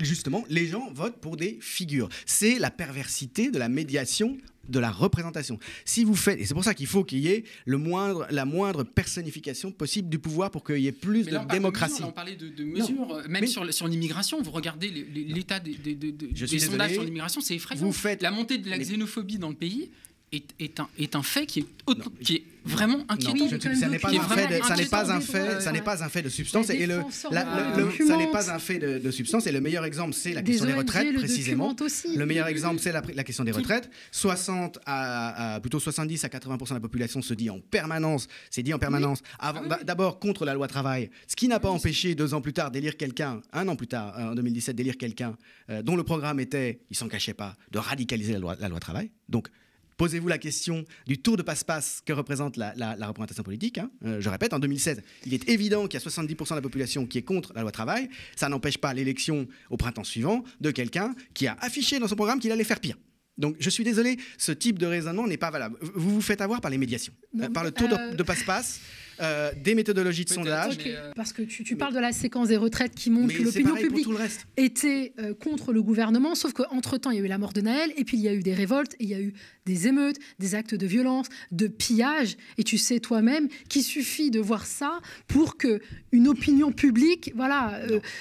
Justement, les gens votent pour des figures. C'est la perversité de la médiation, de la représentation. Si vous faites, et c'est pour ça qu'il faut qu'il y ait la moindre personnification possible du pouvoir pour qu'il y ait plus de démocratie. On parlait de mesures, même sur l'immigration. Vous regardez l'état des sondages sur l'immigration, c'est effrayant. La montée de la xénophobie dans le pays est un fait qui est vraiment inquiétant. Ça n'est pas un fait de substance. Et ça n'est pas un fait de substance. Et le meilleur exemple, c'est la question des retraites, précisément. Le meilleur exemple, c'est la question des retraites. 70 à 80% de la population se dit en permanence, d'abord contre la loi travail, ce qui n'a pas empêché 2 ans plus tard d'élire quelqu'un, 1 an plus tard, en 2017, d'élire quelqu'un dont le programme était, il s'en cachait pas, de radicaliser la loi travail. Donc, posez-vous la question du tour de passe-passe que représente la représentation politique. Je répète, en 2016, il est évident qu'il y a 70% de la population qui est contre la loi travail. Ça n'empêche pas l'élection au printemps suivant de quelqu'un qui a affiché dans son programme qu'il allait faire pire. Donc, je suis désolé, ce type de raisonnement n'est pas valable. Vous vous faites avoir par les médiations, par le tour de passe-passe. des méthodologies de sondage. Okay. Parce que tu parles de la séquence des retraites qui montre que l'opinion publique était contre le gouvernement, sauf qu'entre-temps, il y a eu la mort de Naël, et puis il y a eu des révoltes, et il y a eu des émeutes, des actes de violence, de pillage, et tu sais toi-même qu'il suffit de voir ça pour qu'une opinion publique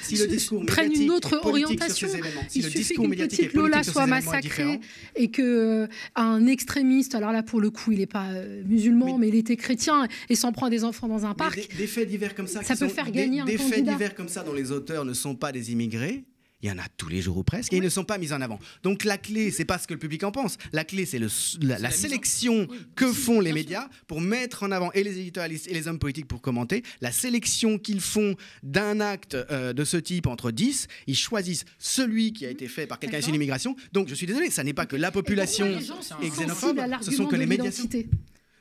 si le discours prenne une autre orientation. Si il suffit qu'une petite Lola soit massacrée et qu'un extrémiste, alors là pour le coup il n'est pas musulman mais il était chrétien et s'en prend des enfants dans un parc. Des faits divers comme ça peut faire gagner un candidat. Des faits divers comme ça dont les auteurs ne sont pas des immigrés. Il y en a tous les jours ou presque, et ils ne sont pas mis en avant. Donc la clé, c'est pas ce que le public en pense. La clé, c'est la sélection que font les médias pour mettre en avant, et les éditorialistes et les hommes politiques pour commenter, la sélection qu'ils font d'un acte de ce type entre 10, ils choisissent celui qui a été fait par quelqu'un issu de l'immigration. Donc je suis désolé, ça n'est pas que la population est xénophobe, ce sont que les médias.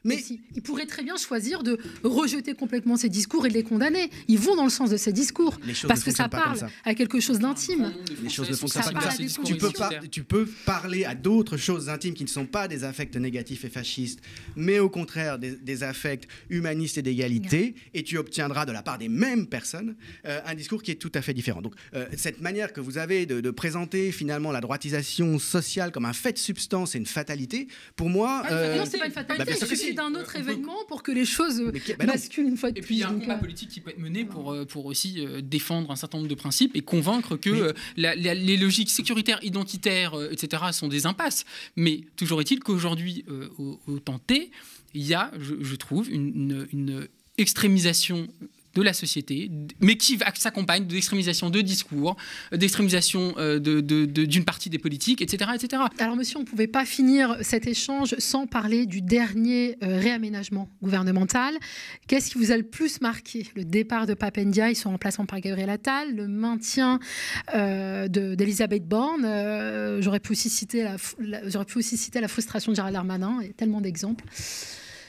Mais ils pourraient très bien choisir de rejeter complètement ces discours et de les condamner. Ils vont dans le sens de ces discours parce que ça parle à quelque chose d'intime. Les choses ne fonctionnent pas comme ça. Tu peux parler à d'autres choses intimes qui ne sont pas des affects négatifs et fascistes, mais au contraire des affects humanistes et d'égalité, et tu obtiendras de la part des mêmes personnes un discours qui est tout à fait différent. Donc cette manière que vous avez de présenter finalement la droitisation sociale comme un fait de substance et une fatalité, pour moi... non, c'est pas une fatalité. D'un autre événement pour que les choses basculent une fois de plus. Et puis il y a un combat politique qui peut être mené pour aussi défendre un certain nombre de principes et convaincre que les logiques sécuritaires, identitaires, etc. sont des impasses. Mais toujours est-il qu'aujourd'hui, au temps T, il y a, je trouve, une extrémisation de la société, mais qui s'accompagne d'extrémisation de discours, d'extrémisation d'une partie des politiques, etc., etc. Alors, monsieur, on ne pouvait pas finir cet échange sans parler du dernier réaménagement gouvernemental. Qu'est-ce qui vous a le plus marqué? Le départ de Pape Ndiaye, son remplacement par Gabriel Attal, le maintien d'Elisabeth Borne. J'aurais pu aussi citer la frustration de Gérald Darmanin. Il y a tellement d'exemples.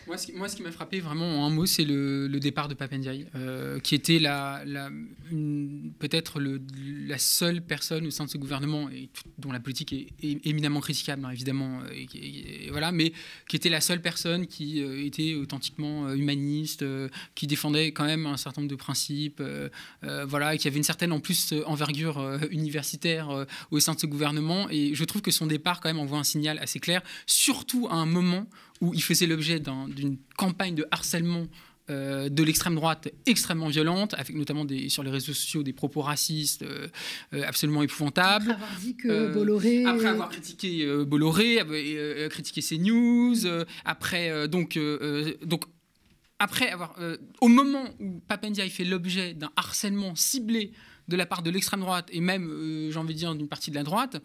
Moi, ce qui m'a frappé vraiment en un mot, c'est le départ de Pape Ndiaye, qui était peut-être la seule personne au sein de ce gouvernement, et dont la politique est éminemment critiquable, hein, évidemment, voilà, mais qui était la seule personne qui était authentiquement humaniste, qui défendait quand même un certain nombre de principes, voilà, et qui avait une certaine, en plus, envergure universitaire au sein de ce gouvernement. Et je trouve que son départ, quand même, envoie un signal assez clair, surtout à un moment où il faisait l'objet d'une campagne de harcèlement de l'extrême droite extrêmement violente, avec notamment sur les réseaux sociaux des propos racistes absolument épouvantables. Après avoir dit que Bolloré... Après avoir critiqué Bolloré, critiqué CNews, après avoir... au moment où Pape Ndiaye fait l'objet d'un harcèlement ciblé de la part de l'extrême droite, et même, j'ai envie de dire, d'une partie de la droite,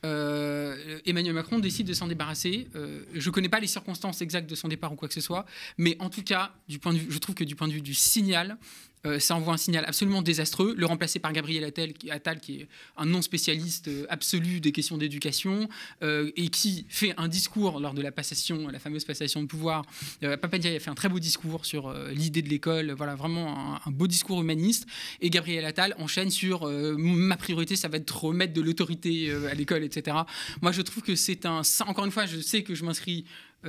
Emmanuel Macron décide de s'en débarrasser. Je ne connais pas les circonstances exactes de son départ ou quoi que ce soit, mais en tout cas, je trouve que du point de vue du signal, ça envoie un signal absolument désastreux. Le remplacer par Gabriel Attal, qui est un non-spécialiste absolu des questions d'éducation, et qui fait un discours lors de la fameuse passation de pouvoir. Pape Ndiaye a fait un très beau discours sur l'idée de l'école, voilà, vraiment un beau discours humaniste. Et Gabriel Attal enchaîne sur ma priorité, ça va être de remettre de l'autorité à l'école, etc. Moi, je trouve que encore une fois, je sais que je m'inscris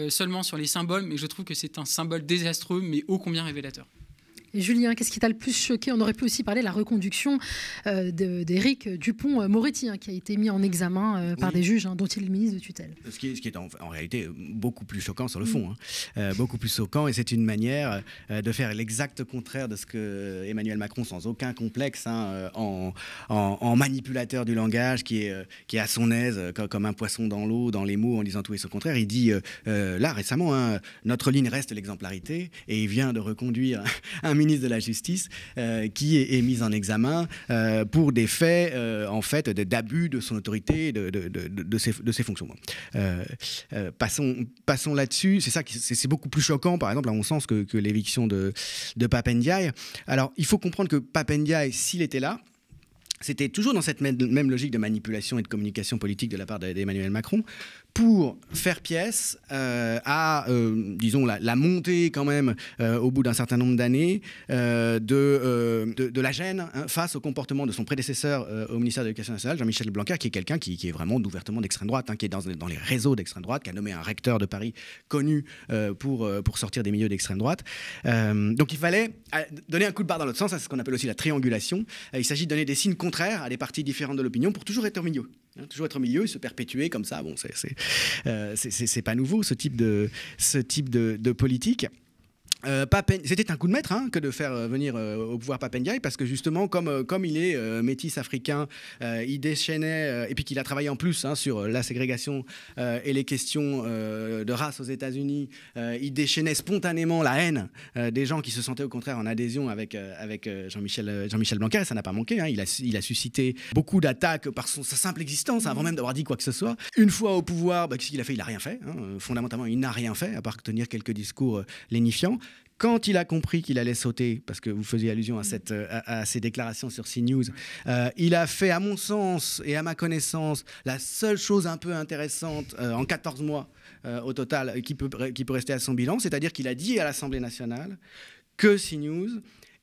seulement sur les symboles, mais je trouve que c'est un symbole désastreux, mais ô combien révélateur. Et Julien, qu'est-ce qui t'a le plus choqué? On aurait pu aussi parler de la reconduction d'Éric Dupond-Moretti, qui a été mis en examen par des juges, dont il est le ministre de tutelle. Ce qui est en réalité beaucoup plus choquant sur le fond, beaucoup plus choquant, et c'est une manière de faire l'exact contraire de ce que Emmanuel Macron, sans aucun complexe, en manipulateur du langage, qui est à son aise, comme un poisson dans l'eau, dans les mots, en disant tout et son contraire. Il dit, là récemment, notre ligne reste l'exemplarité, et il vient de reconduire un ministre de la Justice qui est mis en examen pour des faits en fait d'abus de son autorité, de ses fonctions. Passons là-dessus. C'est beaucoup plus choquant, par exemple, à mon sens, que l'éviction de Pape Ndiaye. Alors, il faut comprendre que Pape Ndiaye, s'il était là, c'était toujours dans cette même logique de manipulation et de communication politique de la part d'Emmanuel Macron, pour faire pièce à, disons, la montée quand même, au bout d'un certain nombre d'années, de la gêne face au comportement de son prédécesseur au ministère de l'Éducation nationale, Jean-Michel Blanquer, qui est quelqu'un qui est vraiment ouvertement d'extrême droite, qui est dans les réseaux d'extrême droite, qui a nommé un recteur de Paris connu pour sortir des milieux d'extrême droite. Donc il fallait donner un coup de barre dans l'autre sens, c'est ce qu'on appelle aussi la triangulation. Il s'agit de donner des signes contraires à des parties différentes de l'opinion pour toujours être au milieu. Toujours être au milieu et se perpétuer comme ça. Bon, c'est pas nouveau ce type de politique. C'était un coup de maître que de faire venir au pouvoir Pape Ndiaye, parce que justement, comme il est métis africain, il déchaînait, et puis qu'il a travaillé en plus sur la ségrégation et les questions de race aux États-Unis, il déchaînait spontanément la haine des gens qui se sentaient au contraire en adhésion avec Jean-Michel Blanquer, et ça n'a pas manqué. Il a suscité beaucoup d'attaques par sa simple existence, avant même d'avoir dit quoi que ce soit. Une fois au pouvoir, qu'est-ce qu'il a fait? Il n'a rien fait. Fondamentalement, il n'a rien fait, à part tenir quelques discours lénifiants. Quand il a compris qu'il allait sauter, parce que vous faisiez allusion à ces déclarations sur CNews, il a fait, à mon sens et à ma connaissance, la seule chose un peu intéressante en 14 mois au total qui peut rester à son bilan, c'est-à-dire qu'il a dit à l'Assemblée nationale que CNews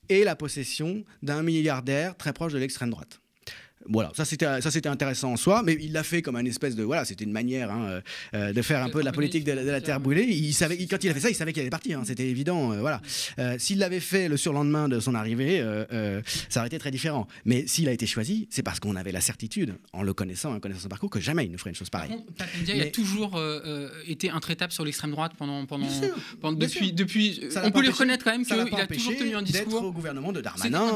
est la possession d'un milliardaire très proche de l'extrême droite. Voilà, ça c'était intéressant en soi, mais il l'a fait comme une espèce de... Voilà, c'était une manière de faire un peu de la politique de la terre brûlée. Quand il a fait ça, il savait qu'il allait partir, c'était évident. Voilà. S'il l'avait fait le surlendemain de son arrivée, ça aurait été très différent. Mais s'il a été choisi, c'est parce qu'on avait la certitude, en le connaissant, en connaissant son parcours, que jamais il ne ferait une chose pareille. Pape Ndiaye a toujours été intraitable sur l'extrême droite depuis on peut lui reconnaître quand même qu'il a toujours tenu un discours... au gouvernement de Darmanin.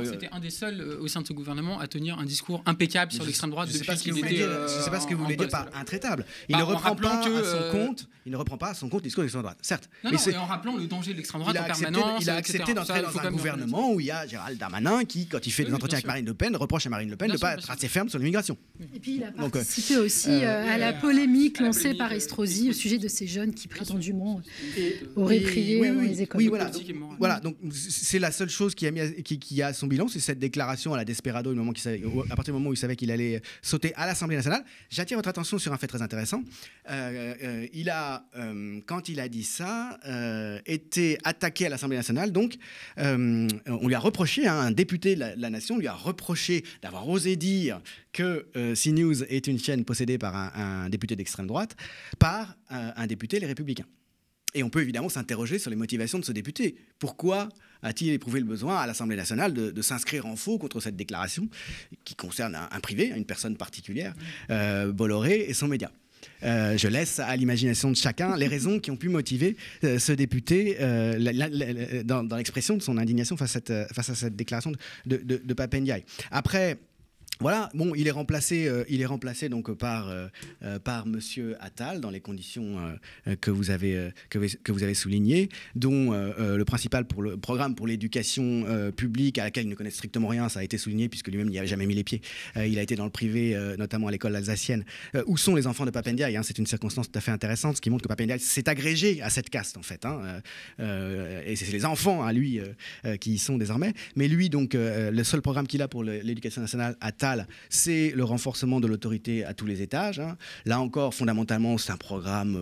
C'était un des seuls au sein de ce gouvernement à tenir un discours impeccable sur l'extrême droite depuis qu'il était. Je ne sais pas ce que vous voulez dire par intraitable. Il ne reprend pas à son compte le discours de l'extrême droite, certes. Non, et en rappelant le danger de l'extrême droite en permanence. Il a accepté d'entrer dans un gouvernement où il y a Gérald Darmanin qui, quand il fait des entretiens avec Marine Le Pen, reproche à Marine Le Pen de ne pas être assez ferme sur l'immigration. Et puis il a participé aussi à la polémique lancée par Estrosi au sujet de ces jeunes qui prétendument auraient prié dans les écoles. Oui, voilà. Donc c'est la seule chose qui a à son bilan, c'est cette déclaration à la Desperado, à partir du moment où il savait qu'il allait sauter à l'Assemblée nationale. J'attire votre attention sur un fait très intéressant. Quand il a dit ça, été attaqué à l'Assemblée nationale. Donc, on lui a reproché, un député de la Nation lui a reproché d'avoir osé dire que CNews est une chaîne possédée par un député d'extrême droite, par un député Les Républicains. Et on peut évidemment s'interroger sur les motivations de ce député. Pourquoi a-t-il éprouvé le besoin à l'Assemblée nationale de s'inscrire en faux contre cette déclaration qui concerne un privé, une personne particulière, Bolloré et son média? Je laisse à l'imagination de chacun les raisons qui ont pu motiver ce député dans l'expression de son indignation face à cette déclaration de Pape Ndiaye. Après... Voilà, bon, il est remplacé donc par Monsieur Attal dans les conditions que vous avez soulignées, dont le principal programme pour l'éducation publique, à laquelle il ne connaît strictement rien, ça a été souligné puisque lui-même n'y avait jamais mis les pieds. Il a été dans le privé, notamment à l'école alsacienne. Où sont les enfants de Pape Ndiaye, c'est une circonstance tout à fait intéressante, ce qui montre que Pape Ndiaye s'est agrégé à cette caste en fait. Et c'est les enfants à lui qui y sont désormais. Mais lui, donc, le seul programme qu'il a pour l'éducation nationale, Attal, c'est le renforcement de l'autorité à tous les étages. Là encore, fondamentalement, c'est un programme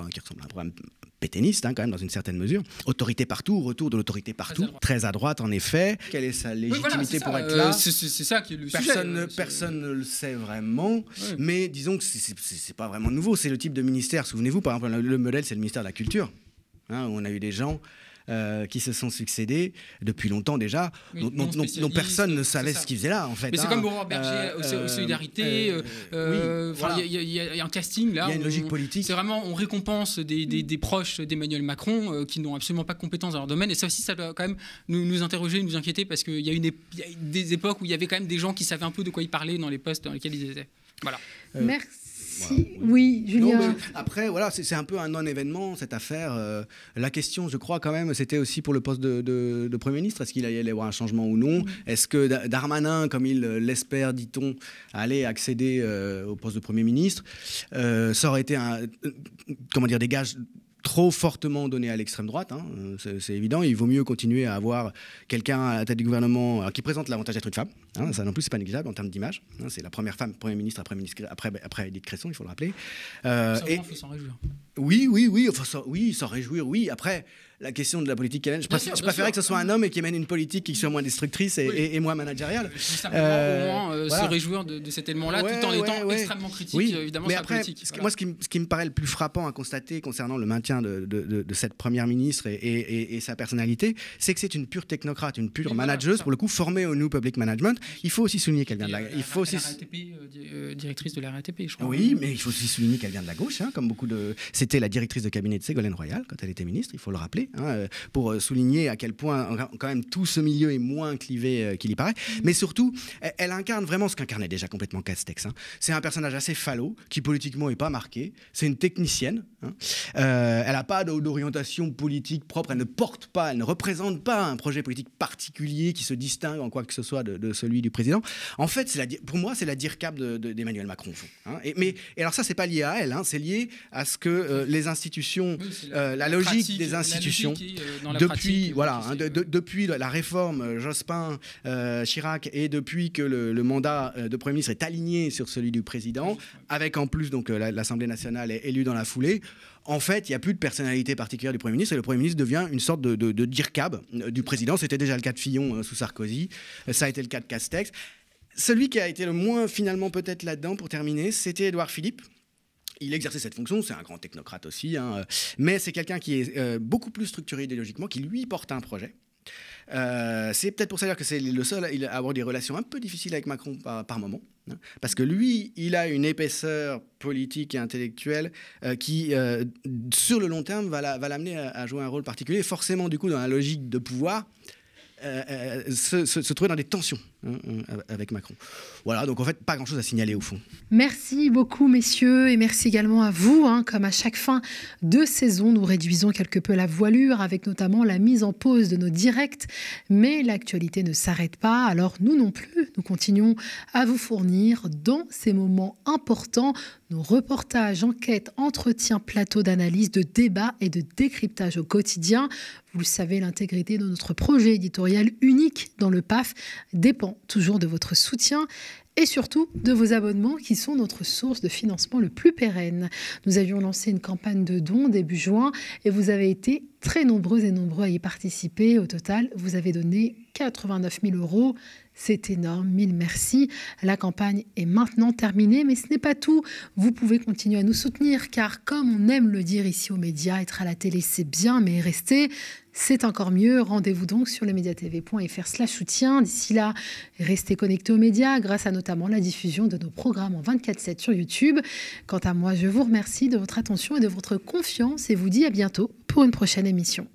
qui ressemble à un programme pétainiste, quand même, dans une certaine mesure. Autorité partout, retour de l'autorité partout. Très à droite, en effet. Quelle est sa légitimité pour être là? C'est ça qui est le sujet. Personne ne le sait vraiment, mais disons que c'est pas vraiment nouveau. C'est le type de ministère. Souvenez-vous, par exemple, le modèle, c'est le ministère de la Culture, où on a eu des gens qui se sont succédés depuis longtemps déjà, dont personne ne savait ce qu'ils faisaient là, en fait. Mais c'est comme Aurore Berger aux Solidarités. Il y a un casting là. Il y a une logique politique. C'est vraiment, on récompense des proches d'Emmanuel Macron qui n'ont absolument pas de compétences dans leur domaine. Et ça aussi, ça doit quand même nous interroger, nous inquiéter, parce qu'il y a des époques où il y avait quand même des gens qui savaient un peu de quoi ils parlaient dans les postes dans lesquels ils étaient. Voilà. Merci. Oui, Julien. Après, voilà, c'est un peu un non-événement, cette affaire. La question, je crois quand même, c'était aussi pour le poste de Premier ministre. Est-ce qu'il allait y avoir un changement ou non? Est-ce que Darmanin, comme il l'espère, dit-on, allait accéder au poste de Premier ministre? Ça aurait été des gages trop fortement donnés à l'extrême droite, c'est évident. Il vaut mieux continuer à avoir quelqu'un à la tête du gouvernement qui présente l'avantage d'être une femme. Hein, ça non plus, c'est pas négligeable en termes d'image. Hein, c'est la première femme Premier ministre après Édith Cresson, il faut le rappeler. Il faut s'en réjouir. Oui, s'en réjouir, oui. Après, la question de la politique canadienne, je préférais que ce soit un homme et qui mène une politique qui soit moins destructrice et moins managériale. Simplement, au moins, se réjouir de cet élément-là, tout en étant extrêmement critique, évidemment, mais sur après, la politique. Moi, ce qui me paraît le plus frappant à constater concernant le maintien de cette première ministre et sa personnalité, c'est que c'est une pure technocrate, une pure manageuse, pour le coup, formée au New Public Management. Il faut aussi souligner qu'elle vient de la... directrice de la RATP, je crois. Oui, mais il faut aussi souligner qu'elle vient de la gauche, comme beaucoup de... C'était la directrice de cabinet de Ségolène Royal quand elle était ministre, il faut le rappeler, pour souligner à quel point quand même tout ce milieu est moins clivé qu'il y paraît. Mais surtout, elle incarne vraiment ce qu'incarnait déjà complètement Castex. C'est un personnage assez falot, qui politiquement n'est pas marqué. C'est une technicienne. Elle n'a pas d'orientation politique propre. Elle ne porte pas, elle ne représente pas un projet politique particulier qui se distingue en quoi que ce soit de celui du président. En fait, pour moi, c'est la DIRCAP d'Emmanuel Macron. Et alors ça, c'est pas lié à elle. C'est lié à ce que les institutions, la logique des institutions, depuis la réforme Jospin, Chirac, et depuis que le mandat de Premier ministre est aligné sur celui du président, avec en plus donc l'Assemblée nationale est élue dans la foulée. En fait, il n'y a plus de personnalité particulière du Premier ministre et le Premier ministre devient une sorte de DIRCAB du président. C'était déjà le cas de Fillon sous Sarkozy, ça a été le cas de Castex. Celui qui a été le moins finalement peut-être là-dedans, pour terminer, c'était Édouard Philippe. Il exerçait cette fonction, c'est un grand technocrate aussi, mais c'est quelqu'un qui est beaucoup plus structuré idéologiquement, qui lui porte un projet. C'est peut-être pour ça que c'est le seul à avoir des relations un peu difficiles avec Macron par moment, parce que lui, il a une épaisseur politique et intellectuelle qui, sur le long terme, va l'amener à jouer un rôle particulier, forcément du coup dans la logique de pouvoir. Se trouver dans des tensions avec Macron. Voilà, donc en fait, pas grand-chose à signaler au fond. Merci beaucoup, messieurs, et merci également à vous. Comme à chaque fin de saison, nous réduisons quelque peu la voilure, avec notamment la mise en pause de nos directs. Mais l'actualité ne s'arrête pas, alors nous non plus. Nous continuons à vous fournir, dans ces moments importants, nos reportages, enquêtes, entretiens, plateaux d'analyse, de débats et de décryptage au quotidien. Vous le savez, l'intégrité de notre projet éditorial unique dans le PAF dépend toujours de votre soutien et surtout de vos abonnements qui sont notre source de financement le plus pérenne. Nous avions lancé une campagne de dons début juin et vous avez été très nombreux et nombreux à y participer. Au total, vous avez donné 89 000 €. C'est énorme, mille merci. La campagne est maintenant terminée, mais ce n'est pas tout. Vous pouvez continuer à nous soutenir, car comme on aime le dire ici aux médias, être à la télé c'est bien, mais rester, c'est encore mieux. Rendez-vous donc sur lemediatv.fr/soutien. D'ici là, restez connectés aux médias grâce à notamment la diffusion de nos programmes en 24/7 sur YouTube. Quant à moi, je vous remercie de votre attention et de votre confiance et vous dis à bientôt pour une prochaine émission.